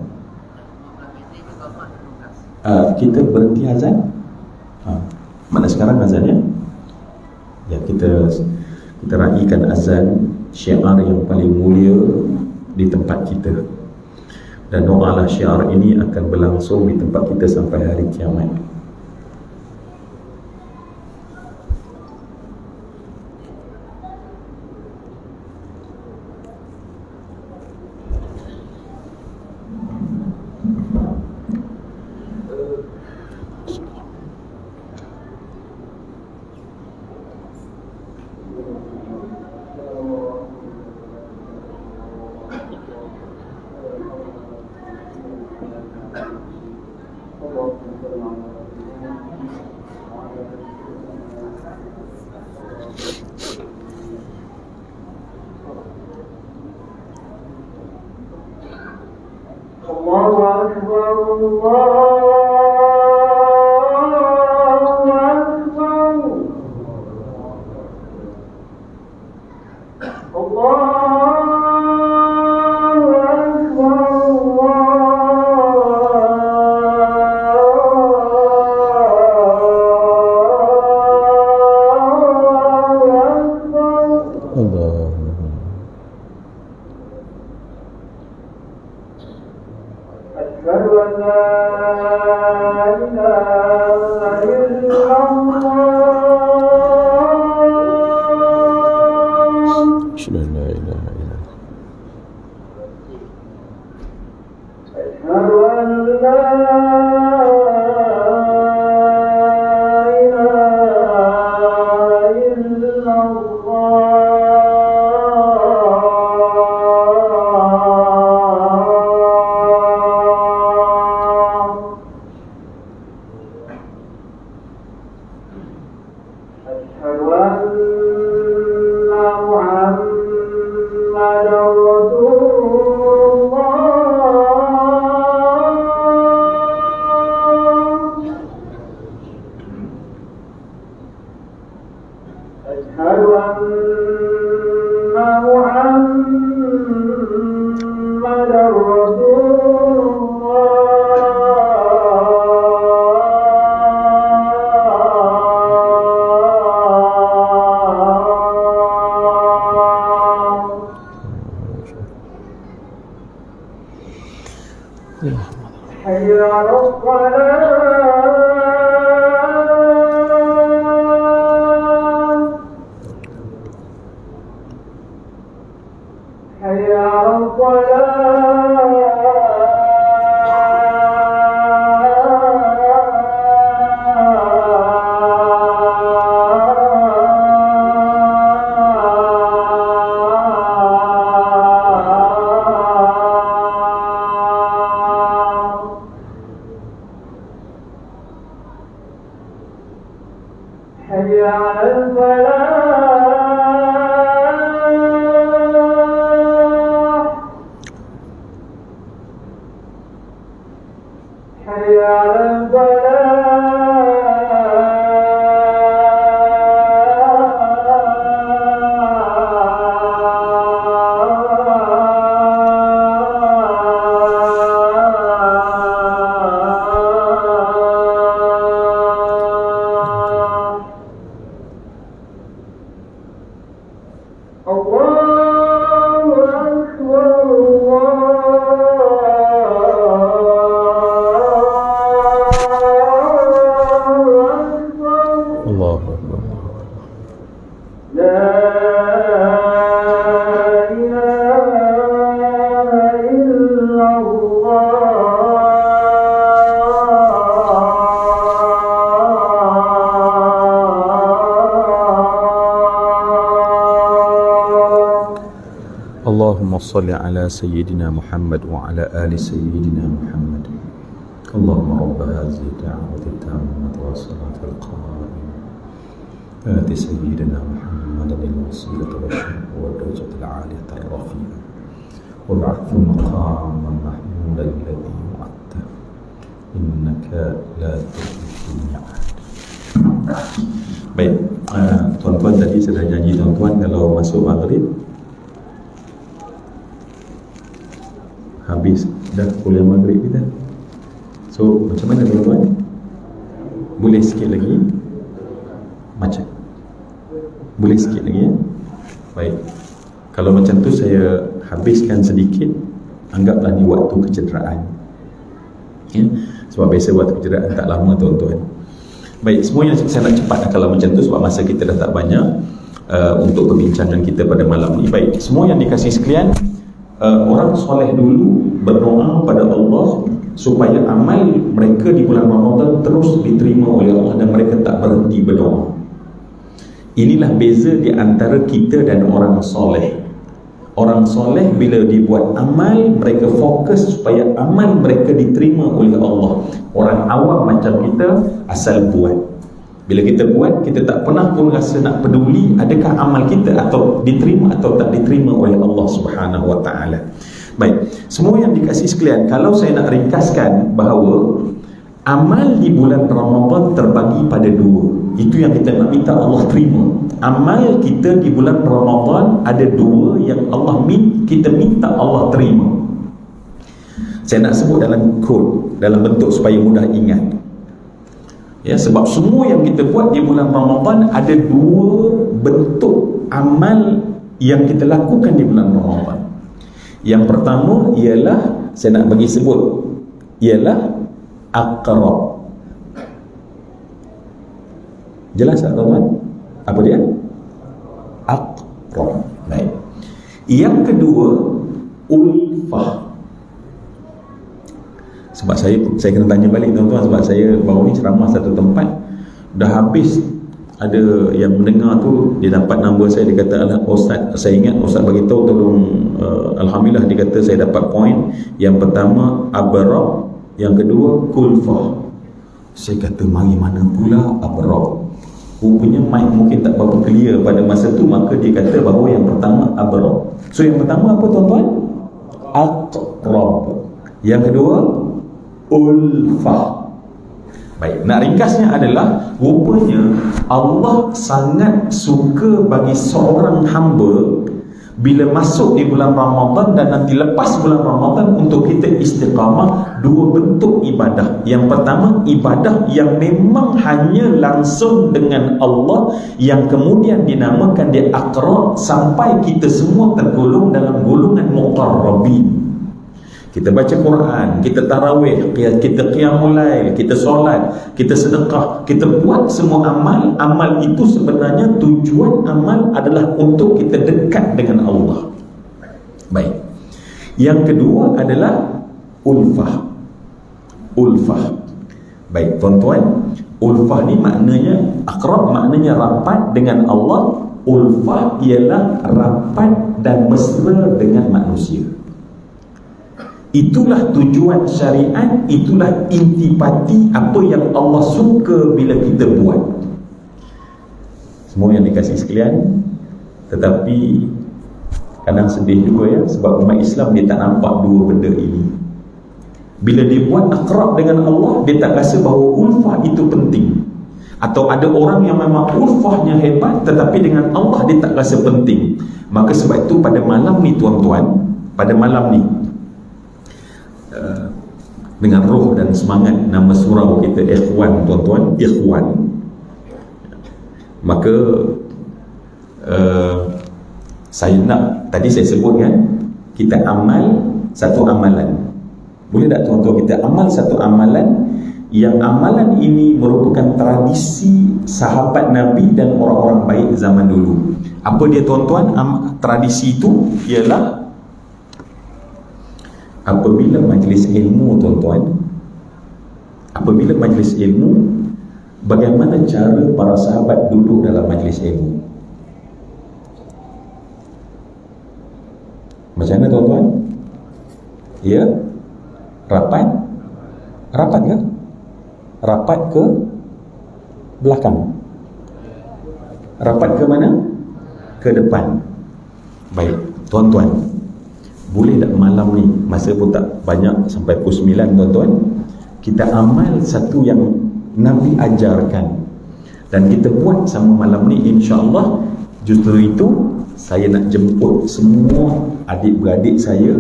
Kita berhenti azan. Mana sekarang azan ya? Ya, kita raikan azan, syiar yang paling mulia di tempat kita. Dan doalah syiar ini akan berlangsung di tempat kita sampai hari kiamat. Allahumma salli ala Sayyidina Muhammad wa ala ali Sayyidina Muhammad. Allahumma rabba hadhihi da'wati tammati wa salati al-qa'imah ati Sayyidina Muhammadan al-wasilata wa syarfa wa darajata al-'aliyata ar-rafi'ah wa ba'athu maqaman mahmudan alladhi wa'adta innaka la tukhlifu al-mi'ad. Baik, tuan-tuan tadi sudah janji tuan-tuan kalau masuk maghrib habis dah kuliah maghrib kita. So macam mana tuan-tuan? Boleh sikit lagi? Macam? Boleh sikit lagi ya? Baik. Kalau macam tu saya habiskan sedikit, anggaplah ni waktu kecederaan ya? Sebab biasa waktu kecederaan tak lama tuan-tuan. Baik, semua yang saya nak cepat kalau macam tu sebab masa kita dah tak banyak untuk perbincangan kita pada malam ni. Baik, semua yang dikasih sekalian, orang soleh dulu berdoa pada Allah supaya amal mereka di bulan Ramadan terus diterima oleh Allah dan mereka tak berhenti berdoa. Inilah beza di antara kita dan orang soleh. Orang soleh bila dibuat amal, mereka fokus supaya amal mereka diterima oleh Allah. Orang awam macam kita asal buat. Bila kita buat, kita tak pernah pun rasa nak peduli adakah amal kita atau diterima atau tak diterima oleh Allah Subhanahu wa taala. Baik, semua yang dikasih sekalian, kalau saya nak ringkaskan bahawa amal di bulan Ramadan terbagi pada dua. Itu yang kita nak minta Allah terima. Amal kita di bulan Ramadan ada dua yang kita minta Allah terima. Saya nak sebut dalam kod, dalam bentuk supaya mudah ingat. Ya, sebab semua yang kita buat di bulan Ramadan ada dua bentuk amal yang kita lakukan di bulan Ramadan. Yang pertama ialah, saya nak bagi sebut, ialah aqrab. Jelas tak tuan-tuan? Apa dia? Aqrab. Baik. Yang kedua, ulfah. Sebab saya kena tanya balik tuan-tuan, sebab saya baru ni ceramah satu tempat, dah habis ada yang mendengar tu, dia dapat nombor saya, dia kata, Ustaz, saya ingat Ustaz beritahu tolong, Alhamdulillah, dia kata saya dapat poin. Yang pertama abrab, yang kedua kulfah. Saya kata mari mana pula abrab? Rupanya mic mungkin tak berapa clear pada masa tu, maka dia kata bahawa yang pertama abrab. So yang pertama apa tuan-tuan? Aqrab. Yang kedua ulfah. Baik, nak ringkasnya adalah rupanya Allah sangat suka bagi seorang hamba bila masuk di bulan Ramadan dan nanti lepas bulan Ramadan untuk kita istiqamah dua bentuk ibadah. Yang pertama, ibadah yang memang hanya langsung dengan Allah, yang kemudian dinamakan dia aqrab, sampai kita semua tergolong dalam golongan muqarrabin. Kita baca Quran, kita tarawih, kita qiyamul lail, kita solat, kita sedekah, kita buat semua amal. Amal itu sebenarnya tujuan amal adalah untuk kita dekat dengan Allah. Baik. Yang kedua adalah ulfah. Ulfah. Baik, tuan-tuan, ulfah ni maknanya aqrab, maknanya rapat dengan Allah. Ulfah ialah rapat dan mesra dengan manusia. Itulah tujuan syariat, itulah intipati apa yang Allah suka bila kita buat. Semua yang dikasih sekalian, tetapi kadang sedih juga ya, sebab umat Islam dia tak nampak dua benda ini. Bila dia buat akrab dengan Allah, dia tak rasa bahawa ulfah itu penting. Atau ada orang yang memang ulfahnya hebat, tetapi dengan Allah dia tak rasa penting. Maka sebab itu pada malam ni tuan-tuan, pada malam ni dengan roh dan semangat nama surau kita Ikhwan, tuan-tuan, Ikhwan. Maka saya nak, tadi saya sebut kan, kita amal satu amalan. Boleh tak tuan-tuan kita amal satu amalan, yang amalan ini merupakan tradisi sahabat Nabi dan orang-orang baik zaman dulu. Apa dia tuan-tuan? Tradisi itu ialah apabila majlis ilmu, tuan-tuan, apabila majlis ilmu, bagaimana cara para sahabat duduk dalam majlis ilmu? Macam mana tuan-tuan? Ya, rapat? Rapat ke? Rapat ke belakang? Rapat ke mana? Ke depan. Baik, tuan-tuan, boleh tak malam ni, masa pun tak banyak, sampai pukul 9 tuan-tuan, kita amal satu yang Nabi ajarkan dan kita buat sama malam ni, insya-Allah. Justru itu saya nak jemput semua adik-beradik saya,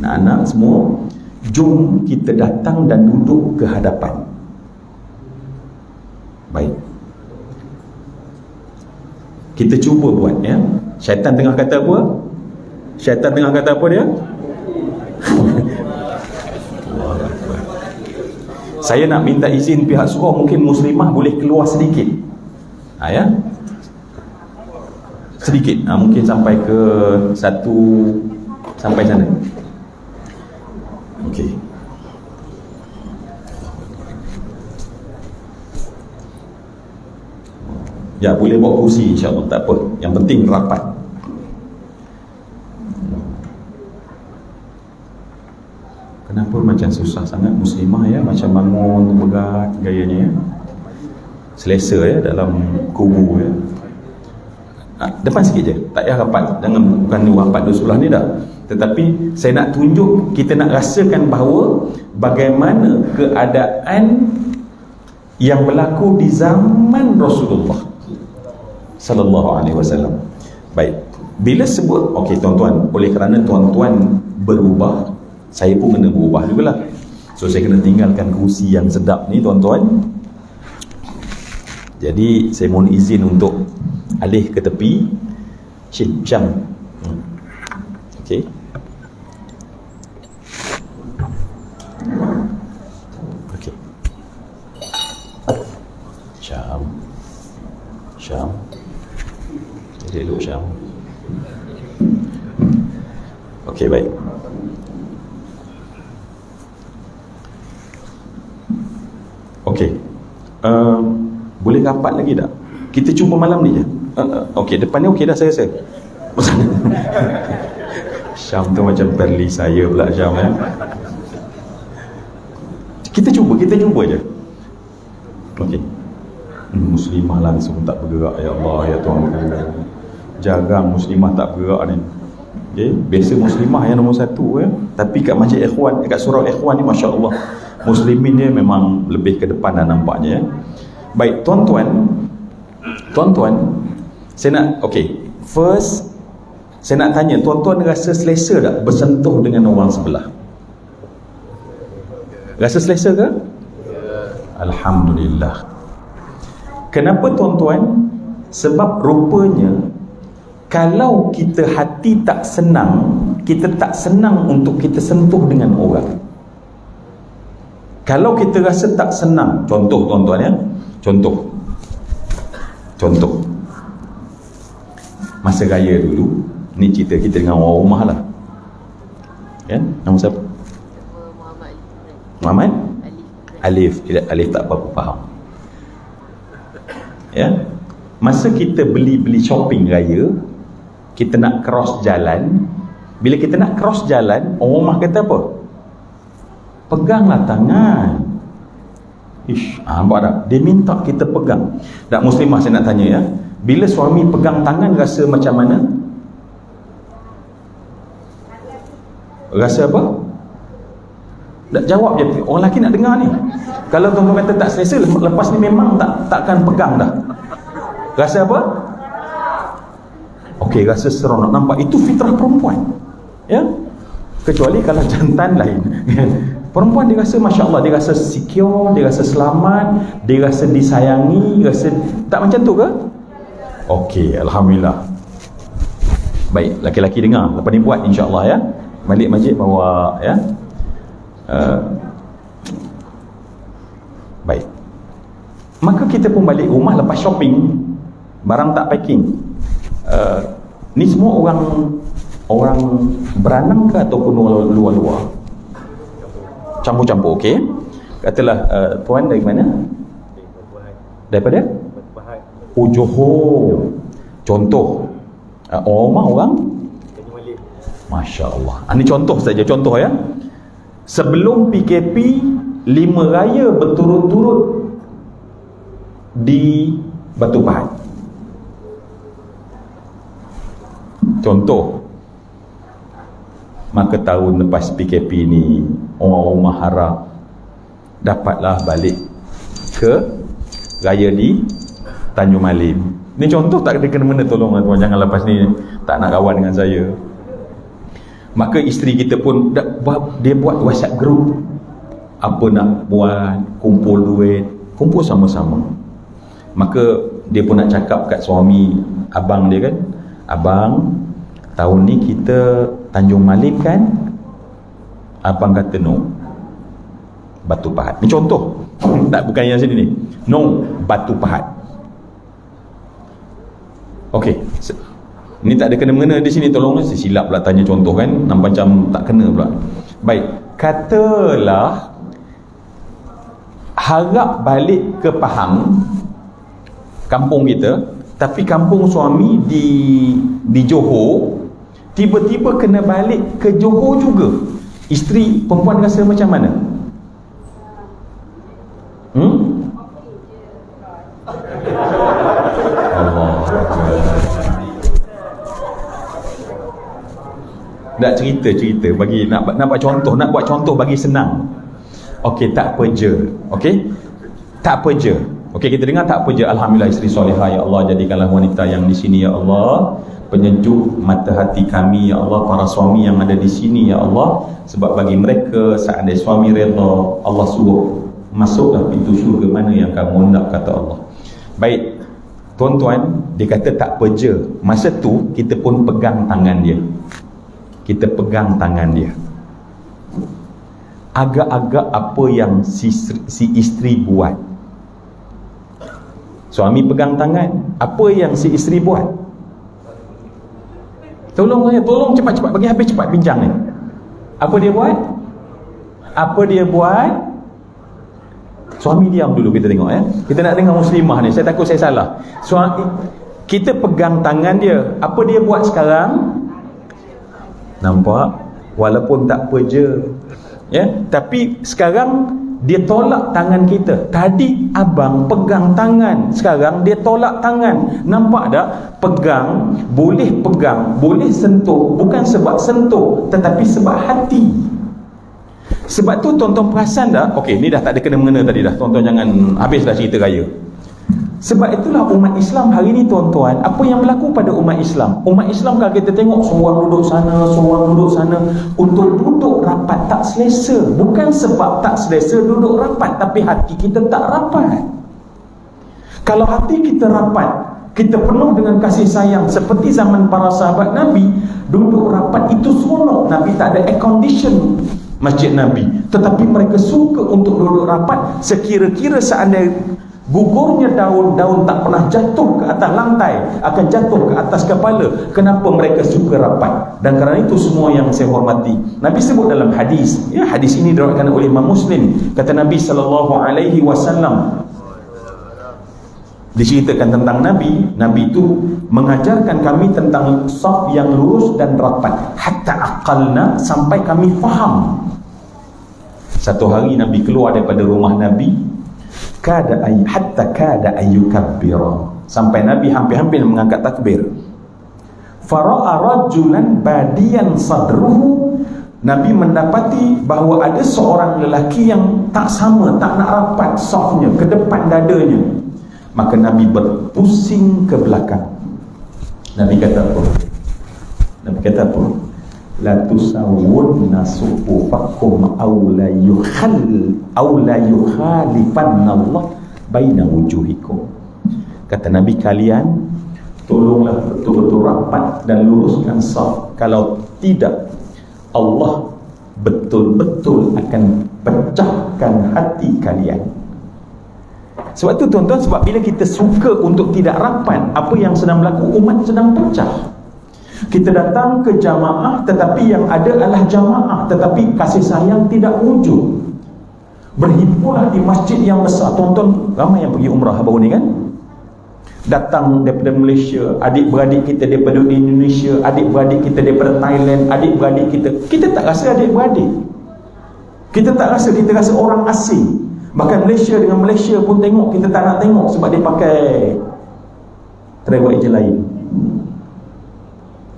anak-anak semua, jom kita datang dan duduk ke hadapan. Baik, kita cuba buat ya. Syaitan tengah kata apa? Syaitan tengah kata apa dia? Saya nak minta izin pihak surau, mungkin muslimah boleh keluar sedikit. Ya, sedikit. Mungkin sampai ke satu, sampai sana. Okey. Ya, boleh bawa kursi insya-Allah, tak apa. Yang penting rapat. Kenapa macam susah sangat muslimah ya, macam bangun berat gayanya ya. Selesa ya dalam kubu ya. Depan sikit je, tak payah rapat. Jangan, bukan rapat dua sebelah ni dah. Tetapi saya nak tunjuk, kita nak rasakan bahawa bagaimana keadaan yang berlaku di zaman Rasulullah sallallahu alaihi wasallam. Baik, bila sebut, okey tuan-tuan, oleh kerana tuan-tuan berubah, saya pun kena berubah jugalah. So saya kena tinggalkan kursi yang sedap ni tuan-tuan. Jadi saya mohon izin untuk alih ke tepi. Syam. Okey. Okey. Syam. Jadi dulu Syam. Okey, baik. Okey, boleh rapat lagi tak? Kita cuba malam ni je. Okey, depan ni okey dah saya rasa. Syam tu macam perli saya pula Syam ya. Kita cuba je. Okey. Muslimah langsung tak bergerak, ya Allah ya Tuhan. Jarang muslimah tak bergerak ni. Okey, biasa muslimah yang nombor satu ya. Tapi kat masjid Ikhwan, kat surau Ikhwan ni masya-Allah, Muslimin dia memang lebih ke depan dah nampaknya. Baik, tuan-tuan, saya nak, first saya nak tanya, tuan-tuan rasa selesa tak bersentuh dengan orang sebelah? Rasa selesa ke? Alhamdulillah. Kenapa tuan-tuan? Sebab rupanya kalau kita hati tak senang, kita tak senang untuk kita sentuh dengan orang. Kalau kita rasa tak senang, contoh tuan-tuan ya, contoh masa raya dulu, ni cerita kita dengan orang rumah lah kan, nama siapa? Muhammad Alif tak apa-apa faham ya. Masa kita beli shopping raya, kita nak cross jalan. Bila kita nak cross jalan, orang rumah kata apa? Peganglah tangan. Nampak tak? Dia minta kita pegang. Tak, muslimah saya nak tanya ya, bila suami pegang tangan rasa macam mana? Rasa apa? Tak jawab je. Orang lelaki nak dengar ni. Kalau tuan-tuan kata tak selesa, lepas ni memang takkan pegang dah. Rasa apa? Rasa seronok. Nampak? Itu fitrah perempuan ya. Kecuali kalau jantan lain. Perempuan dia rasa Masya Allah, dia rasa secure, dia rasa selamat, dia rasa disayangi, rasa tak macam tu ke? Alhamdulillah. Baik, laki-laki dengar, lepas ni buat insya-Allah ya. Balik masjid bawa ya. Baik. Maka kita pun balik rumah lepas shopping, barang tak packing. Ni semua orang beranang ke ataupun luar-luar? Campur-campur, katalah tuan dari mana? Daripada? Johor. Contoh orang Masya Allah. Ini contoh saja, contoh ya. Sebelum PKP 5 raya berturut-turut di Batu Pahat. Contoh. Maka tahun lepas PKP ni, orang rumah harap dapatlah balik ke raya di Tanjung Malim. Ni contoh, tak ada kena-mena, tolong tuan, jangan lepas ni tak nak kawan dengan saya. Maka isteri kita pun dia buat WhatsApp group, apa nak buat, kumpul duit, kumpul sama-sama. Maka dia pun nak cakap kat suami abang dia kan, abang, tahun ni kita Tanjung Malim kan? Abang kata no, Batu Pahat. Ni contoh. Tak, bukan yang sini ni. No, Batu Pahat. Ni tak ada kena-mena di sini, tolong. Silap pula tanya contoh kan, nampak macam tak kena pula. Baik, katalah harap balik ke Pahang, kampung kita, tapi kampung suami di Johor. Tiba-tiba kena balik ke Johor juga. Isteri perempuan rasa macam mana? Allah. Nak cerita bagi nak buat contoh bagi senang. Tak apa je. Tak apa je. Kita dengar tak apa je. Alhamdulillah, isteri solehah ya Allah, jadikanlah wanita yang di sini ya Allah penyejuk mata hati kami ya Allah, para suami yang ada di sini ya Allah, sebab bagi mereka seandainya suami redha, Allah suruh masuklah pintu syurga mana yang kamu nak, kata Allah. Baik tuan-tuan, dia kata tak apa je. Masa tu kita pun pegang tangan dia, agak-agak apa yang si isteri buat. Suami pegang tangan, apa yang si isteri buat? Tolong cepat-cepat, bagi habis cepat bincang ni. Apa dia buat? Suami diam dulu, kita tengok ya. Kita nak dengar muslimah ni, saya takut saya salah. Suami kita pegang tangan dia, apa dia buat sekarang? Nampak? Walaupun tak apa je ya, tapi sekarang dia tolak tangan kita. Tadi abang pegang tangan, sekarang dia tolak tangan. Nampak tak? Pegang, boleh sentuh, bukan sebab sentuh, tetapi sebab hati. Sebab tu tuan-tuan perasan dah, okey, ni dah tak ada kena-mengena tadi dah. Tuan-tuan jangan habislah cerita raya. Sebab itulah umat Islam hari ni tuan-tuan, apa yang berlaku pada umat Islam? Umat Islam kalau kita tengok seorang duduk sana, untuk duduk rapat tak selesa. Bukan sebab tak selesa duduk rapat, tapi hati kita tak rapat. Kalau hati kita rapat, kita penuh dengan kasih sayang seperti zaman para sahabat Nabi, duduk rapat itu seronok. Nabi tak ada air condition masjid Nabi, tetapi mereka suka untuk duduk rapat. Sekira-kira seandainya gugurnya daun-daun tak pernah jatuh ke atas lantai, akan jatuh ke atas kepala. Kenapa mereka suka rapat? Dan kerana itu semua yang saya hormati, Nabi sebut dalam hadis, ya, hadis ini diriwayatkan oleh Imam Muslim. Kata Nabi SAW, diceritakan tentang Nabi itu mengajarkan kami tentang saf yang lurus dan rapat, hatta aqalna, sampai kami faham. Satu hari Nabi keluar daripada rumah Nabi, hatta kada ayyukabbira, sampai Nabi hampir-hampir mengangkat takbir. Fara'a rajulan badiyan sadruhu, Nabi mendapati bahawa ada seorang lelaki yang tak sama, tak nak rapat safnya ke depan dadanya. Maka Nabi berpusing ke belakang. Nabi kata apa? La tusawwunna sufufakum aw la yukhalifanna Allah baina wujuhikum. Kata Nabi, kalian tolonglah betul-betul rapat dan luruskan saf. Kalau tidak, Allah betul-betul akan pecahkan hati kalian. Sebab tu tuan-tuan, sebab bila kita suka untuk tidak rapat, apa yang sedang berlaku? Umat sedang pecah. Kita datang ke jamaah, tetapi yang ada adalah jamaah, tetapi kasih sayang tidak wujud. Berhimpunlah di masjid yang besar. Tuan-tuan, ramai yang pergi umrah baru ni kan, datang daripada Malaysia, adik-beradik kita daripada Indonesia, adik-beradik kita daripada Thailand, adik-beradik kita tak rasa adik-beradik, kita tak rasa, kita rasa orang asing. Bahkan Malaysia dengan Malaysia pun tengok, kita tak nak tengok sebab dia pakai travel agent lain.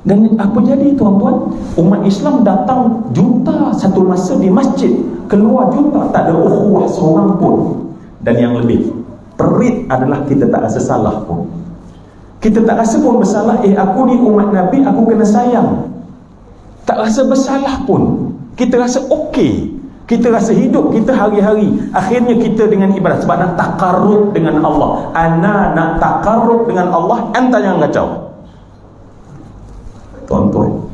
Dan apa jadi tuan-tuan? Umat Islam datang juta satu masa di masjid, keluar juta, tak ada ukhuwah seorang pun. Dan yang lebih perit adalah kita tak rasa salah pun. Kita tak rasa pun bersalah. Aku ni umat Nabi, aku kena sayang. Tak rasa bersalah pun. Kita rasa okey. Kita rasa hidup kita hari-hari. Akhirnya kita dengan ibadat sebab nak takarrub dengan Allah. Ana nak takarrub dengan Allah, anta yang kacau. Tuan-tuan,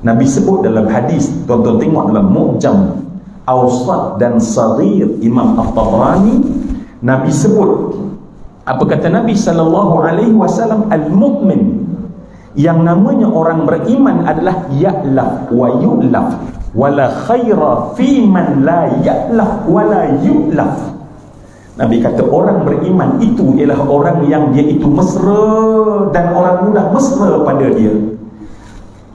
Nabi sebut dalam hadis, tuan-tuan tengok dalam Mu'jam Awsat dan Saghir Imam At-Tabrani, Nabi sebut, apa kata Nabi SAW? Al-mu'min, yang namanya orang beriman adalah ya'laf wa yu'laf, wala khaira fi man la ya'laf wala yu'laf. Nabi kata orang beriman itu ialah orang yang dia itu mesra dan orang mudah mesra pada dia.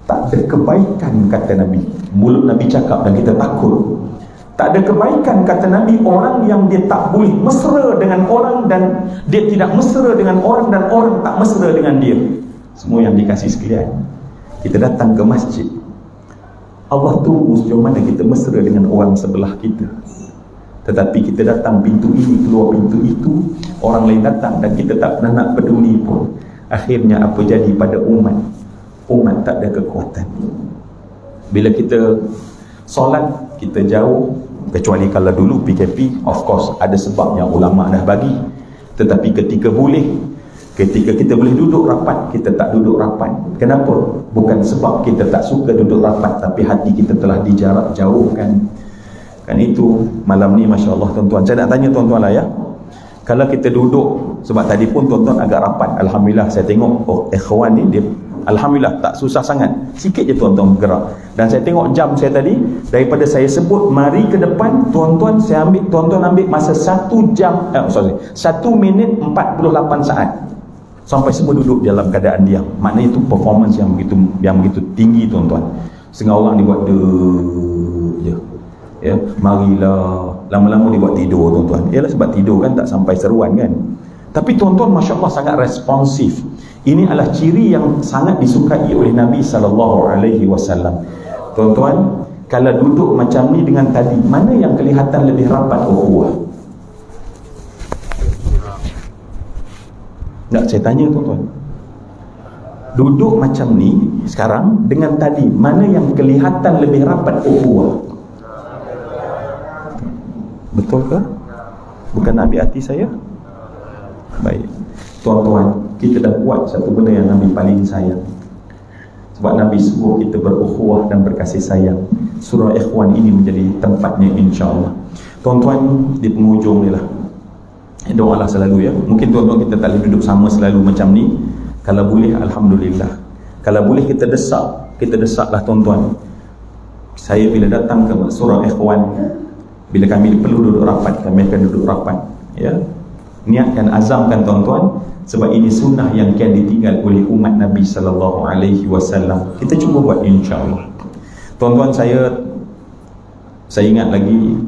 Tak ada kebaikan, kata Nabi. Mulut Nabi cakap dan kita takut. Tak ada kebaikan, kata Nabi, orang yang dia tak boleh mesra dengan orang dan dia tidak mesra dengan orang dan orang tak mesra dengan dia. Semua yang dikasih sekalian, kita datang ke masjid, Allah tunggu sejauh mana kita mesra dengan orang sebelah kita. Tetapi kita datang pintu ini, keluar pintu itu, orang lain datang dan kita tak pernah nak peduli pun. Akhirnya apa jadi pada umat? Umat tak ada kekuatan. Bila kita solat, kita jauh, kecuali kalau dulu PKP, of course ada sebab yang ulama dah bagi. Tetapi ketika kita boleh duduk rapat, kita tak duduk rapat. Kenapa? Bukan sebab kita tak suka duduk rapat, tapi hati kita telah dijarak jauhkan. Kan itu malam ni, Masya Allah tuan-tuan, saya nak tanya tuan-tuan lah ya, kalau kita duduk, sebab tadi pun tuan-tuan agak rapat, Alhamdulillah saya tengok ikhwan ni dia Alhamdulillah tak susah sangat, sikit je tuan-tuan bergerak. Dan saya tengok jam saya tadi, daripada saya sebut mari ke depan, tuan-tuan ambil masa 1 minit 48 saat sampai semua duduk dalam keadaan diam. Maknanya itu performance yang begitu tinggi tuan-tuan. Setengah orang dibuat je, ya, marilah, lama-lama dibuat tidur tuan-tuan. Ialah sebab tidur kan tak sampai seruan kan. Tapi tuan-tuan Masya Allah sangat responsif. Ini adalah ciri yang sangat disukai oleh Nabi SAW. Tuan-tuan, kalau duduk macam ni dengan tadi, mana yang kelihatan lebih rapat ukhuwah? Tak, saya tanya tuan-tuan, duduk macam ni sekarang dengan tadi, mana yang kelihatan lebih rapat ukhuwah? Betul ke? Bukan nak ambil hati saya? Baik tuan-tuan, kita dah buat satu benda yang Nabi paling sayang. Sebab Nabi suruh kita berukhuwah dan berkasih sayang. Surah Ikhwan ini menjadi tempatnya, insya-Allah. Tuan-tuan, di penghujung ni lah, doalah selalu ya. Mungkin tuan-tuan kita tak boleh duduk sama selalu macam ni. Kalau boleh, alhamdulillah. Kalau boleh kita desaklah tuan-tuan. Saya bila datang ke surah Ikhwan, bila kami perlu duduk rapat, kami akan duduk rapat ya. Niatkan, azamkan tuan-tuan, sebab ini sunnah yang kian ditinggal oleh umat Nabi sallallahu alaihi wasallam. Kita cuba buat, insya-Allah. Tuan-tuan, saya ingat lagi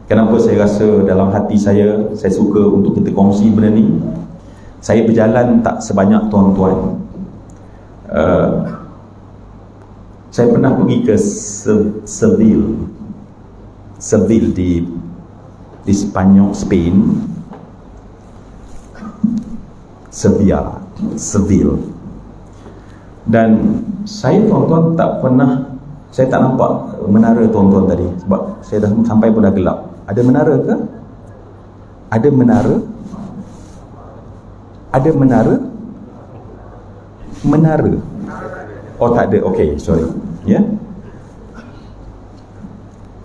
kenapa saya rasa dalam hati saya suka untuk kita kongsi benda ni. Saya berjalan tak sebanyak tuan-tuan. Saya pernah pergi ke Seville di Spanyol, Spain. Seville. Dan saya tuan-tuan saya tak nampak menara tuan-tuan tadi, sebab saya dah sampai pun dah gelap. Ada menara ke? Ada menara? Ada menara? Menara? Oh, tak ada. Okey, sorry. Ya.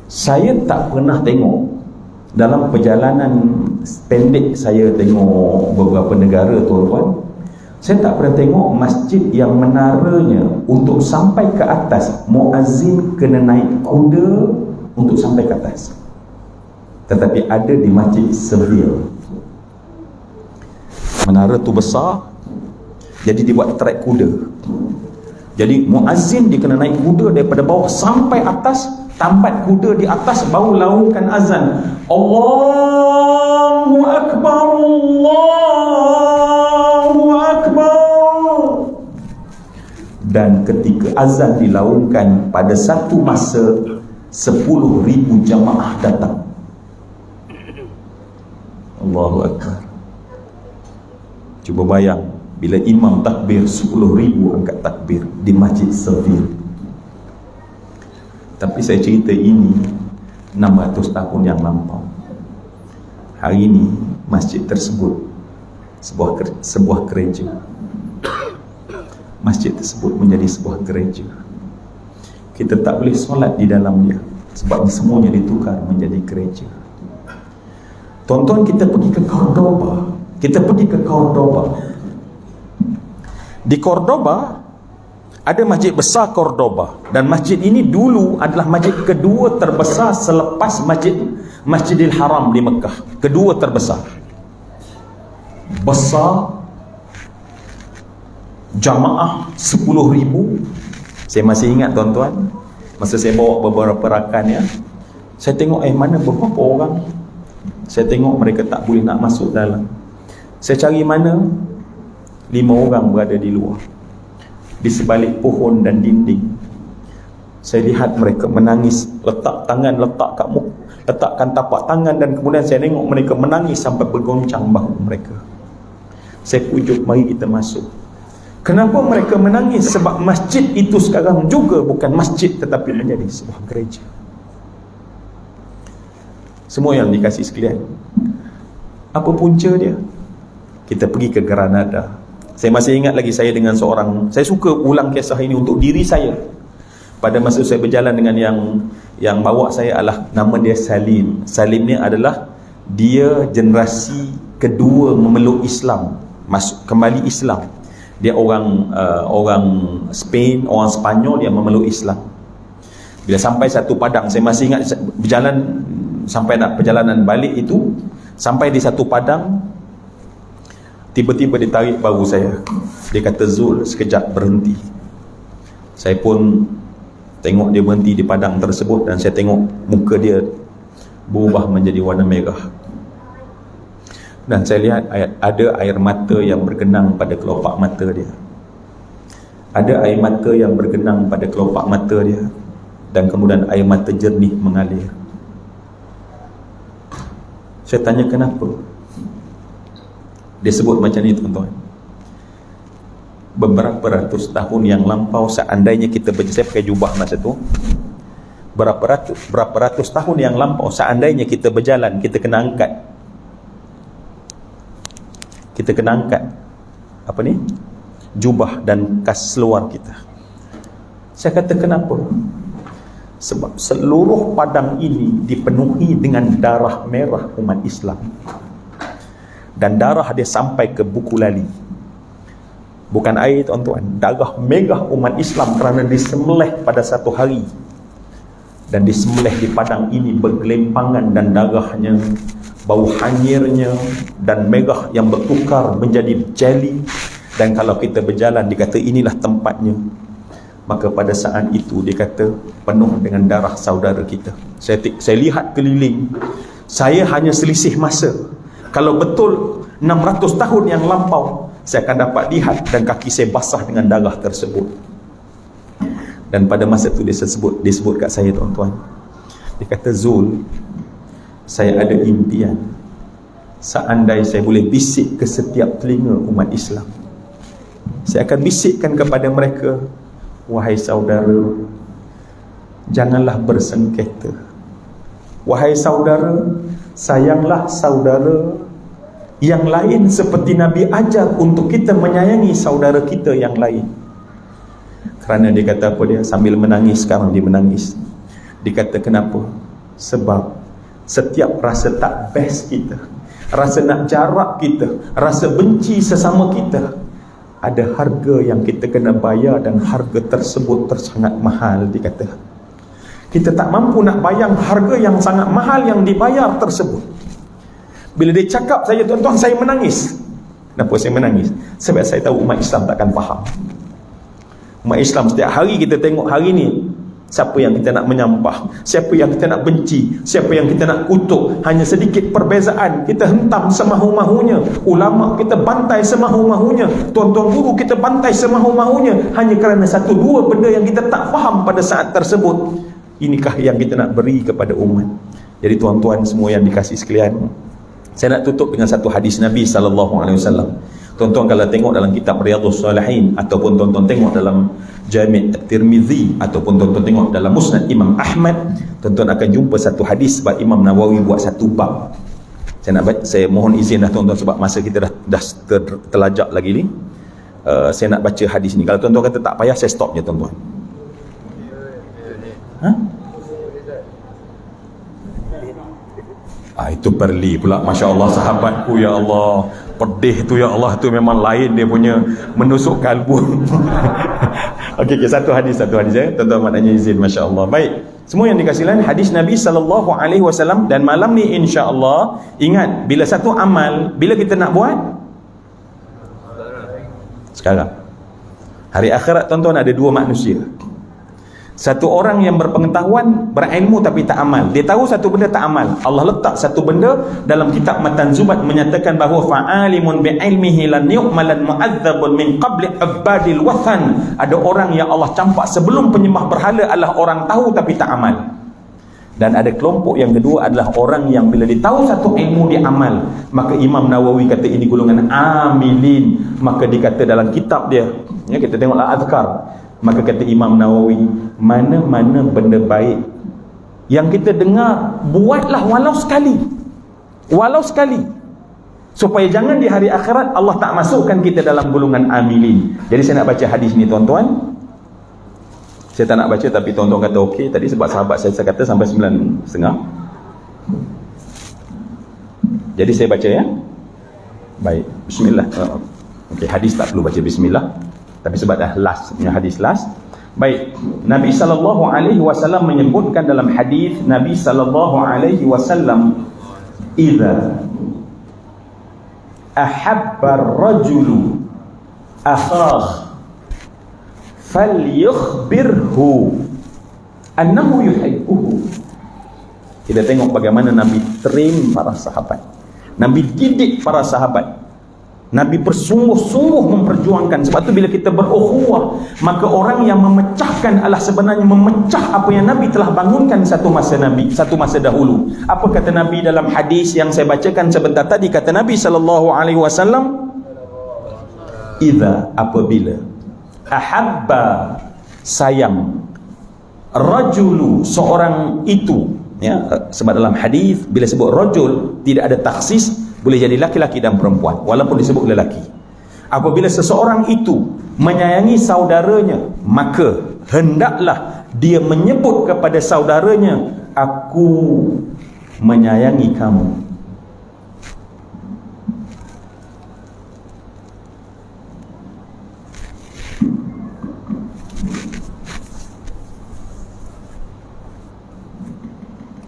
Saya tak pernah tengok dalam perjalanan pendek saya tengok beberapa negara tuan-tuan, saya tak pernah tengok masjid yang menaranya untuk sampai ke atas, muazzin kena naik kuda untuk sampai ke atas. Tetapi ada di Masjid Seville. Menara tu besar, jadi dibuat trek kuda. Jadi muazzin dia kena naik kuda daripada bawah sampai atas, tambat kuda di atas, baru laungkan azan, Allahu Akbar, Allahu Akbar. Dan ketika azan dilaungkan, pada satu masa 10,000 jamaah datang. Allahu Akbar. Cuba bayang, bila imam takbir, 10,000 angkat takbir di Masjid Seville. Tapi saya cerita ini 600 tahun yang lampau. Hari ini masjid tersebut sebuah gereja. Masjid tersebut menjadi sebuah gereja. Kita tak boleh solat di dalam dia, sebab semuanya ditukar menjadi gereja. Tuan-tuan, kita pergi ke Cordoba. Di Cordoba ada masjid besar Cordoba, dan masjid ini dulu adalah masjid kedua terbesar selepas Masjidil Haram di Mekah. Kedua terbesar. Besar, jamaah 10,000. Saya masih ingat tuan-tuan, masa saya bawa beberapa rakan ya, saya tengok mana beberapa orang. Saya tengok mereka tak boleh nak masuk dalam. Saya cari mana 5 orang berada di luar, di sebalik pohon dan dinding. Saya lihat mereka menangis, letakkan tapak tangan, dan kemudian saya tengok mereka menangis sampai bergoncang bahu mereka. Saya pujuk, mari kita masuk. Kenapa mereka menangis? Sebab masjid itu sekarang juga bukan masjid, tetapi menjadi sebuah gereja. Semua yang dikasih sekalian, apa punca dia? Kita pergi ke Granada. Saya masih ingat lagi, saya dengan seorang, saya suka ulang kisah ini untuk diri saya. Pada masa saya berjalan dengan yang bawa saya adalah, nama dia Salim. Salim ni adalah dia generasi kedua memeluk Islam, masuk kembali Islam. Dia orang Spain, orang Spanyol yang memeluk Islam. Bila sampai satu padang, saya masih ingat berjalan sampai nak perjalanan balik itu, sampai di satu padang, tiba-tiba ditarik bahu saya. Dia kata, Zul, sekejap berhenti. Saya pun tengok dia berhenti di padang tersebut, dan saya tengok muka dia berubah menjadi warna merah. Dan saya lihat ada air mata yang bergenang pada kelopak mata dia. Ada air mata yang bergenang pada kelopak mata dia. dan kemudian air mata jernih mengalir. Saya tanya kenapa? Dia sebut macam ni tuan-tuan. Beberapa ratus tahun yang lampau, seandainya kita saya pakai jubah masa tu, berapa ratus tahun yang lampau, seandainya kita berjalan, kita kena angkat apa ni, jubah dan kas seluar kita. Saya kata kenapa? Sebab seluruh padang ini dipenuhi dengan darah merah umat Islam, dan darah dia sampai ke buku lali. Bukan air tuan-tuan, darah merah umat Islam kerana disembelih pada satu hari, dan disembelih di padang ini bergelimpangan, dan darahnya, bau hanyirnya dan merah yang bertukar menjadi jeli. Dan kalau kita berjalan, dikata inilah tempatnya. Maka pada saat itu dia kata penuh dengan darah saudara kita. Saya lihat keliling, saya hanya selisih masa. Kalau betul 600 tahun yang lampau, saya akan dapat lihat dan kaki saya basah dengan darah tersebut. Dan pada masa itu dia sebut kat saya tuan-tuan, dia kata, Zul, saya ada impian, seandainya saya boleh bisik ke setiap telinga umat Islam, saya akan bisikkan kepada mereka, wahai saudara, janganlah bersengketa. Wahai saudara, sayanglah saudara yang lain, seperti Nabi ajar untuk kita menyayangi saudara kita yang lain. Kerana dia kata apa dia? Sambil menangis, sekarang dia menangis. Dia kata kenapa? Sebab setiap rasa tak best kita, rasa nak jarak kita, rasa benci sesama kita, ada harga yang kita kena bayar, dan harga tersebut sangat mahal. Dia kata kita tak mampu nak bayang harga yang sangat mahal yang dibayar tersebut. Bila dia cakap saya, tuan-tuan, saya menangis. Kenapa saya menangis? Sebab saya tahu umat Islam takkan faham. Umat Islam setiap hari kita tengok hari ni, siapa yang kita nak menyampah, siapa yang kita nak benci, siapa yang kita nak kutuk. Hanya sedikit perbezaan, kita hentam semahu-mahunya. Ulama kita bantai semahu-mahunya, tuan-tuan guru kita bantai semahu-mahunya, hanya kerana satu dua benda yang kita tak faham pada saat tersebut. Inikah yang kita nak beri kepada umat. Jadi tuan-tuan semua yang dikasih sekalian, saya nak tutup dengan satu hadis Nabi SAW. Tuan-tuan kalau tengok dalam kitab Riyadhus Salihin, ataupun tuan-tuan tengok dalam Jami' At-Tirmizi, ataupun tuan-tuan tengok dalam Musnad Imam Ahmad, tuan-tuan akan jumpa satu hadis. Sebab Imam Nawawi buat satu bab. Saya mohon izin dah tuan-tuan, sebab masa kita dah terlajak lagi ni. Saya nak baca hadis ni. Kalau tuan-tuan kata tak payah, saya stop je tuan-tuan. Itu perli pula, Masya Allah sahabatku, ya Allah, pedih tu ya Allah, tu memang lain dia punya menusuk kalbu. Okey, satu hadis ya, tuan-tuan maknanya izin, Masya Allah. Baik, semua yang dikasih lain hadis Nabi SAW. Dan malam ni insya Allah, ingat, bila satu amal, bila kita nak buat sekarang, hari akhirat tuan-tuan ada dua manusia. Satu orang yang berpengetahuan, berilmu tapi tak amal. Dia tahu satu benda tak amal. Allah letak satu benda dalam kitab Matan Zubat menyatakan bahawa fa'alimun bi'ilmihi lan yu'malan mu'adzabun min qabli abadil wathan. Ada orang yang Allah campak sebelum penyembah berhala adalah orang tahu tapi tak amal. Dan ada kelompok yang kedua adalah orang yang bila dia tahu satu ilmu dia amal. Maka Imam Nawawi kata ini golongan amilin. Maka dikata dalam kitab dia, ya, kita tengoklah Azkar. Maka kata Imam Nawawi, mana-mana benda baik yang kita dengar, buatlah walau sekali, supaya jangan di hari akhirat Allah tak masukkan kita dalam golongan amilin. Jadi saya nak baca hadis ni tuan-tuan. Saya tak nak baca, tapi tuan-tuan kata okey tadi, sebab sahabat saya kata sampai 9.30. Jadi saya baca ya. Baik, bismillah. Okey, hadis tak perlu baca bismillah, tapi sebab dah last punya hadis last. Baik, Nabi SAW menyebutkan dalam hadis Nabi SAW, idza ahabba ar-rajulu akhah falyukhbirhu annahu yuhibbuhu. Kita tengok bagaimana Nabi train para sahabat, Nabi didik para sahabat. Nabi bersungguh-sungguh memperjuangkan. Sebab tu bila kita berukhuwah, maka orang yang memecahkan adalah sebenarnya memecah apa yang Nabi telah bangunkan satu masa dahulu. Apa kata Nabi dalam hadis yang saya bacakan sebentar tadi? Kata Nabi SAW, idza, apabila ahabba, sayang, rajulu, seorang itu, ya, sebab dalam hadis bila sebut rajul tidak ada taksis, boleh jadi laki-laki dan perempuan walaupun disebut lelaki. Apabila seseorang itu menyayangi saudaranya, maka hendaklah dia menyebut kepada saudaranya, aku menyayangi kamu.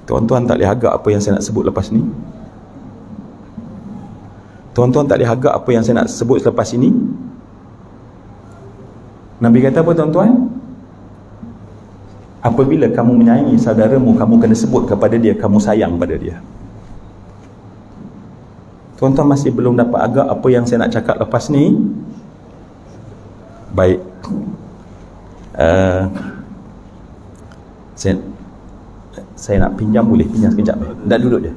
Tuan-tuan tak boleh agak apa yang saya nak sebut lepas ni? Tuan-tuan tak boleh agak apa yang saya nak sebut selepas ini? Nabi kata apa tuan-tuan? Apabila kamu menyayangi saudaramu, kamu kena sebut kepada dia kamu sayang pada dia. Tuan-tuan masih belum dapat agak apa yang saya nak cakap lepas ni? Baik. Saya nak pinjam, boleh pinjam sekejap? Tak, duduk je.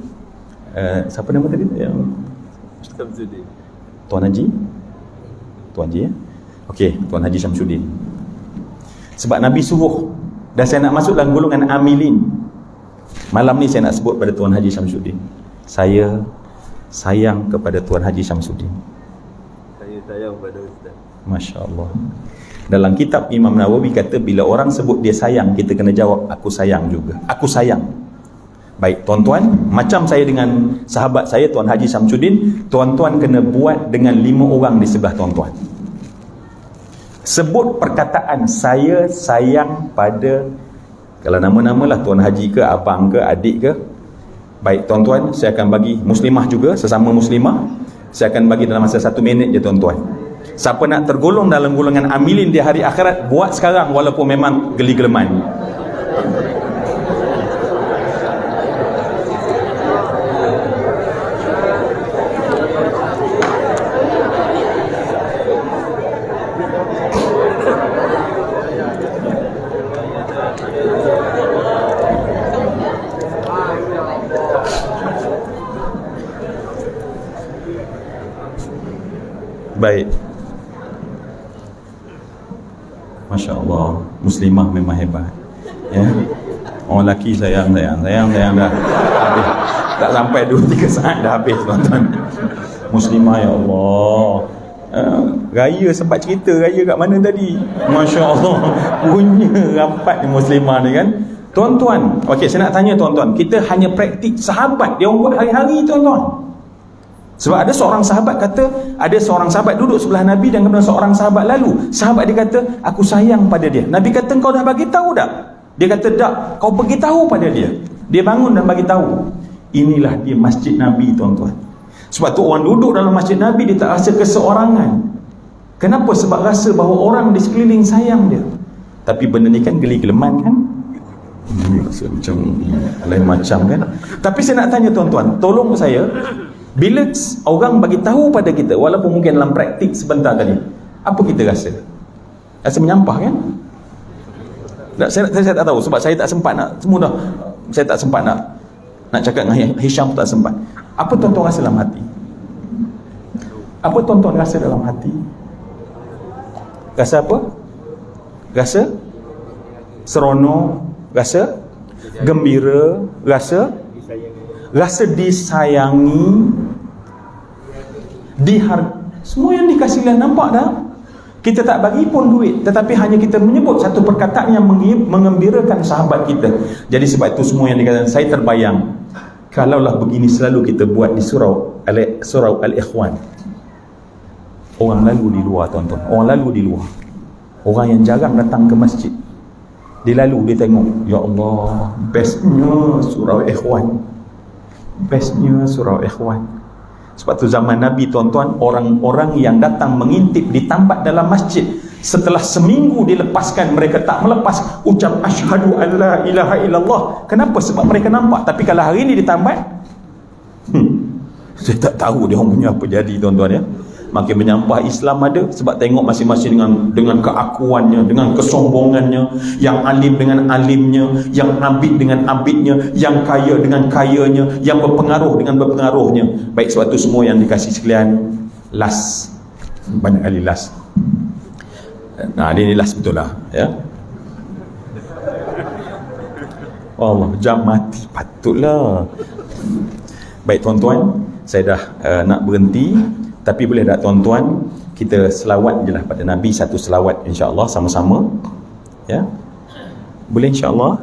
Siapa nama tadi? Tuan Haji? Tuan Haji, ya? Okey, Tuan Haji Syamsuddin. Sebab Nabi suruh, dan saya nak masuk dalam golongan amilin. Malam ni saya nak sebut pada Tuan Haji Syamsuddin, saya sayang kepada Tuan Haji Syamsuddin. Saya sayang pada Ustaz. Masya Allah. Dalam kitab Imam Nawawi kata, bila orang sebut dia sayang, kita kena jawab, aku sayang juga. Aku sayang. Baik tuan-tuan, macam saya dengan sahabat saya Tuan Haji Syamsuddin, tuan-tuan kena buat dengan 5 orang di sebelah tuan-tuan. Sebut perkataan saya sayang pada, kalau nama-nama lah Tuan Haji ke, abang ke, adik ke. Baik tuan-tuan, saya akan bagi muslimah juga, sesama muslimah, saya akan bagi dalam masa 1 minit je tuan-tuan. Siapa nak tergolong dalam golongan amilin di hari akhirat, buat sekarang walaupun memang geli-geleman. Baik. Masya Allah, muslimah memang hebat, ya. Orang lelaki sayang dah habis. Tak sampai 2-3 saat dah habis tuan-tuan. Muslimah, ya Allah. Raya sempat cerita raya kat mana tadi? Masya Allah, punya rapat ni muslimah ni kan. Tuan-tuan, okey, saya nak tanya tuan-tuan, kita hanya praktik sahabat dia orang buat hari-hari tuan-tuan. Sebab ada seorang sahabat kata, ada seorang sahabat duduk sebelah Nabi dan kemudian seorang sahabat lalu. Sahabat dia kata, aku sayang pada dia. Nabi kata, kau dah bagi tahu tak? Dia kata, tak. Kau bagi tahu pada dia. Dia bangun dan bagi tahu. Inilah dia masjid Nabi tuan-tuan. Sebab tu orang duduk dalam masjid Nabi, dia tak rasa keseorangan. Kenapa? Sebab rasa bahawa orang di sekeliling sayang dia. Tapi benda ni kan geli-geleman kan? Rasa macam lain macam kan? Tapi saya nak tanya tuan-tuan, tolong saya, bila orang bagi tahu pada kita, walaupun mungkin dalam praktik sebentar tadi, apa kita rasa? Rasa menyampah kan? Tak, saya tak tahu sebab saya tak sempat nak, semua dah, saya tak sempat nak cakap dengan Hisham, tak sempat. Apa tuan-tuan rasa dalam hati? Apa tuan-tuan rasa dalam hati? Rasa apa? Rasa seronok, rasa gembira, rasa disayangi, semua yang dikasih lah, nampak dah. Kita tak bagi pun duit, tetapi hanya kita menyebut satu perkataan yang mengembirakan sahabat kita. Jadi sebab itu semua yang dikatakan, saya terbayang kalaulah begini selalu kita buat di surau Al-Ikhwan. Orang lalu di luar tuan-tuan, orang lalu di luar, orang yang jarang datang ke masjid, dia lalu, dia tengok, ya Allah, bestnya surau Ikhwan, bestnya surau Ikhwan. Sebab tu zaman Nabi tuan-tuan, orang-orang yang datang mengintip di tambat dalam masjid, setelah seminggu dilepaskan, mereka tak melepas ucap asyhadu an la ilaha illallah. Kenapa? Sebab mereka nampak. Tapi kalau hari ini di tambat, saya tak tahu dia orang punya apa jadi tuan-tuan ya. makin menyampah Islam ada, sebab tengok masing-masing dengan keakuannya, dengan kesombongannya, yang alim dengan alimnya, yang abid dengan abidnya, yang kaya dengan kayanya, yang berpengaruh dengan berpengaruhnya. Baik, sebab tu semua yang dikasih sekalian, last, banyak kali last. Nah, ini last betul lah, ya. Allah, jam mati, patutlah. Baik tuan-tuan, saya dah nak berhenti, tapi boleh tak tuan-tuan kita selawat je lah pada Nabi, satu selawat insya-Allah sama-sama, ya? Boleh insya-Allah?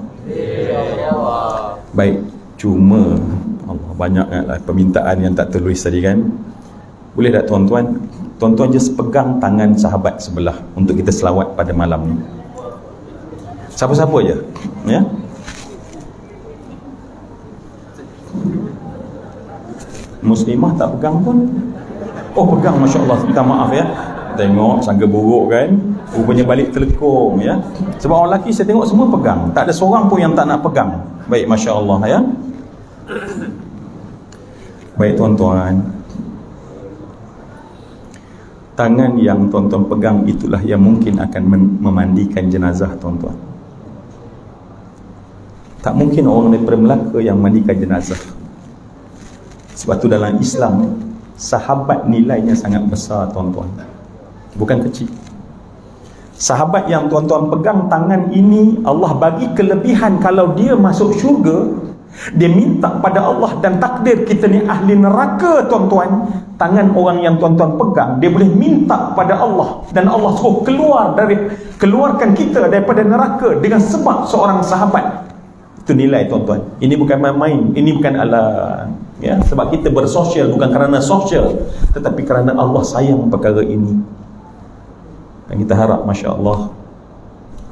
Baik, cuma Allah, banyaklah permintaan yang tak tertulis tadi kan. Boleh tak tuan-tuan, tuan-tuan just pegang tangan sahabat sebelah untuk kita selawat pada malam ni. Siapa-siapa je, ya? Muslimah tak pegang pun. Oh, pegang, Masya Allah. Minta maaf ya. Tengok sangka buruk kan, rupanya balik telekong, ya. Sebab orang lelaki saya tengok semua pegang, tak ada seorang pun yang tak nak pegang. Baik, Masya Allah, ya. Baik tuan-tuan, tangan yang tuan-tuan pegang itulah yang mungkin akan memandikan jenazah tuan-tuan. Tak mungkin orang daripada Melaka yang mandikan jenazah. Sebab tu dalam Islam, sahabat nilainya sangat besar tuan-tuan, bukan kecil. Sahabat yang tuan-tuan pegang tangan ini, Allah bagi kelebihan. Kalau dia masuk syurga, dia minta pada Allah, dan takdir kita ni ahli neraka tuan-tuan, tangan orang yang tuan-tuan pegang, dia boleh minta pada Allah, dan Allah suruh keluarkan kita daripada neraka dengan sebab seorang sahabat. Itu nilai tuan-tuan. Ini bukan main-main, ini bukan ala, ya, sebab kita bersosial bukan kerana sosial, tetapi kerana Allah sayang perkara ini. Dan kita harap, Masya Allah,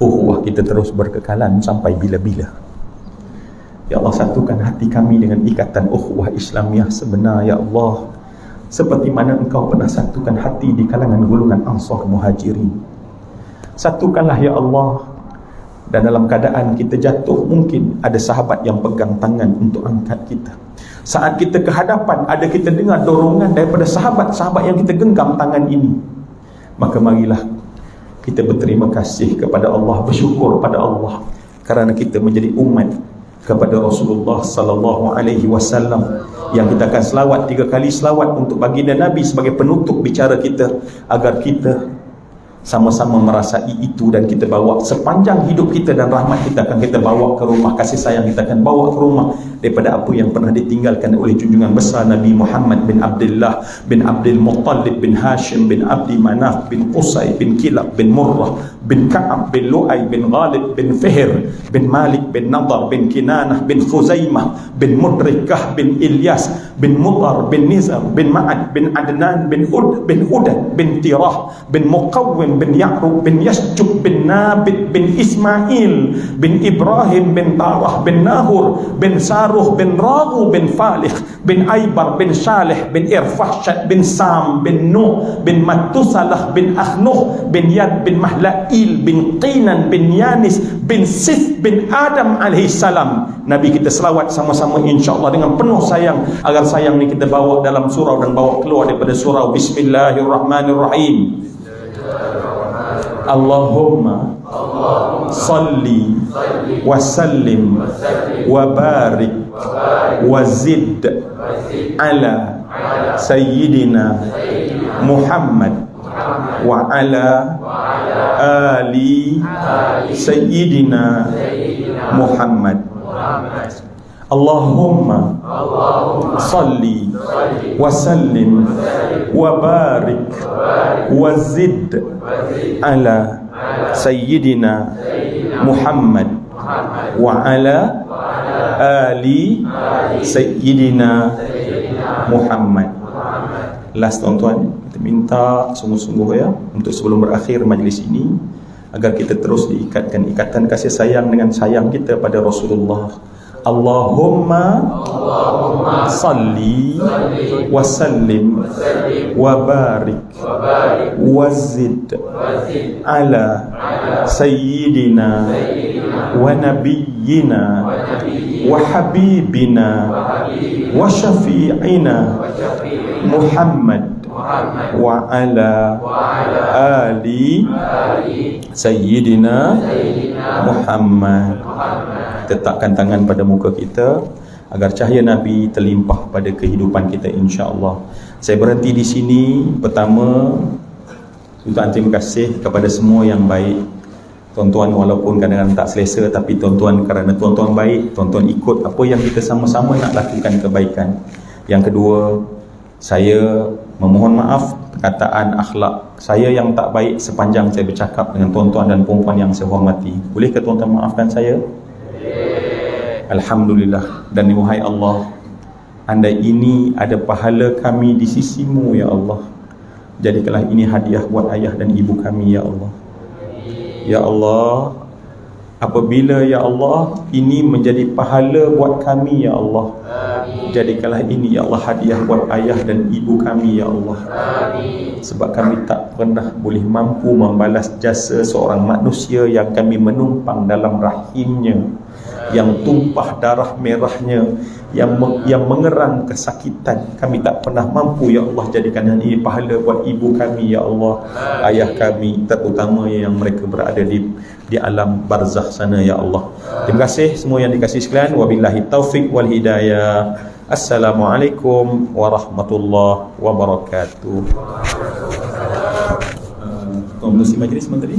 ukhuwah kita terus berkekalan sampai bila-bila. Ya Allah, satukan hati kami dengan ikatan ukhuwah Islamiah sebenar, ya Allah, seperti mana Engkau pernah satukan hati di kalangan golongan Ansar Muhajirin. Satukanlah ya Allah. Dan dalam keadaan kita jatuh, mungkin ada sahabat yang pegang tangan untuk angkat kita. Saat kita ke hadapan, ada kita dengar dorongan daripada sahabat-sahabat yang kita genggam tangan ini. Maka marilah kita berterima kasih kepada Allah, bersyukur pada Allah kerana kita menjadi umat kepada Rasulullah sallallahu alaihi wasallam, yang kita akan selawat 3 kali selawat untuk baginda Nabi sebagai penutup bicara kita, agar kita sama-sama merasai itu dan kita bawa sepanjang hidup kita, dan rahmat kita akan kita bawa ke rumah, kasih sayang kita akan bawa ke rumah daripada apa yang pernah ditinggalkan oleh junjungan besar Nabi Muhammad bin Abdullah bin Abdul Muttalib bin Hashim bin Abdi Manaf bin Qusay bin Kilab bin Murrah bin Ka'ab bin Lu'ay bin Ghalib bin Fihr bin Malik bin Nadar bin Kinanah bin Khuzaimah bin Mudrikah bin Ilyas bin Mudar bin Nizar bin Ma'ad bin Adnan bin Udad bin Tirah bin Muqawwim bin Ya'rub bin Yasjub bin Nabit bin Ismail bin Ibrahim bin Tarah bin Nahur bin Saruh bin Raghu bin Falih bin Aibar bin Salih bin Irfahsyad bin Sam bin Nuh bin Matusalah bin Akhnuh bin Yad bin Mahlail bin Qinan bin Yanis bin Sith bin Adam alaihissalam. Nabi kita selawat sama-sama insya-Allah dengan penuh sayang, agar sayang ni kita bawa dalam surau dan bawa keluar daripada surau. Bismillahirrahmanirrahim. Allahumma salli wa sallim wa barik wa zid ala sayyidina Muhammad wa ala ali sayyidina Muhammad. Allahumma salli wa sallim wa barik wa zid ala sayyidina Muhammad wa ala ali sayyidina Muhammad. Last tuan-tuan, kita minta sungguh-sungguh ya, untuk sebelum berakhir majlis ini, agar kita terus diikatkan ikatan kasih sayang dengan sayang kita pada Rasulullah. Allahumma salli wa sallim wa barik wa zid ala sayyidina wa nabiyyina wa habibina wa syafi'ina Muhammad wa ala ali Sayyidina Muhammad. Letakkan tangan pada muka kita agar cahaya Nabi terlimpah pada kehidupan kita, insya-Allah. Saya berhenti di sini. Pertama, ucapkan terima kasih kepada semua yang baik. Tuan-tuan walaupun kadang-kadang tak selesa, tapi tuan-tuan kerana tuan-tuan baik, tuan-tuan ikut apa yang kita sama-sama nak lakukan kebaikan. Yang kedua, saya memohon maaf perkataan akhlak saya yang tak baik sepanjang saya bercakap dengan tuan-tuan dan puan-puan yang saya hormati. Boleh ke tuan-tuan maafkan saya? Alhamdulillah. Dan wahai Allah, andai ini ada pahala kami di sisimu ya Allah, jadikanlah ini hadiah buat ayah dan ibu kami ya Allah. Ya Allah, apabila ya Allah ini menjadi pahala buat kami ya Allah, jadikanlah ini ya Allah hadiah buat ayah dan ibu kami ya Allah. Sebab kami tak pernah boleh mampu membalas jasa seorang manusia yang kami menumpang dalam rahimnya, yang tumpah darah merahnya, yang mengerang kesakitan. Kami tak pernah mampu ya Allah jadikan ini pahala buat ibu kami ya Allah, ayah kami, terutama yang mereka berada di alam barzakh sana ya Allah. Terima kasih semua yang dikasihi sekalian. Wabillahi taufik wal hidayah. Assalamualaikum warahmatullahi wabarakatuh. Tuan Pengerusi Majlis Menteri.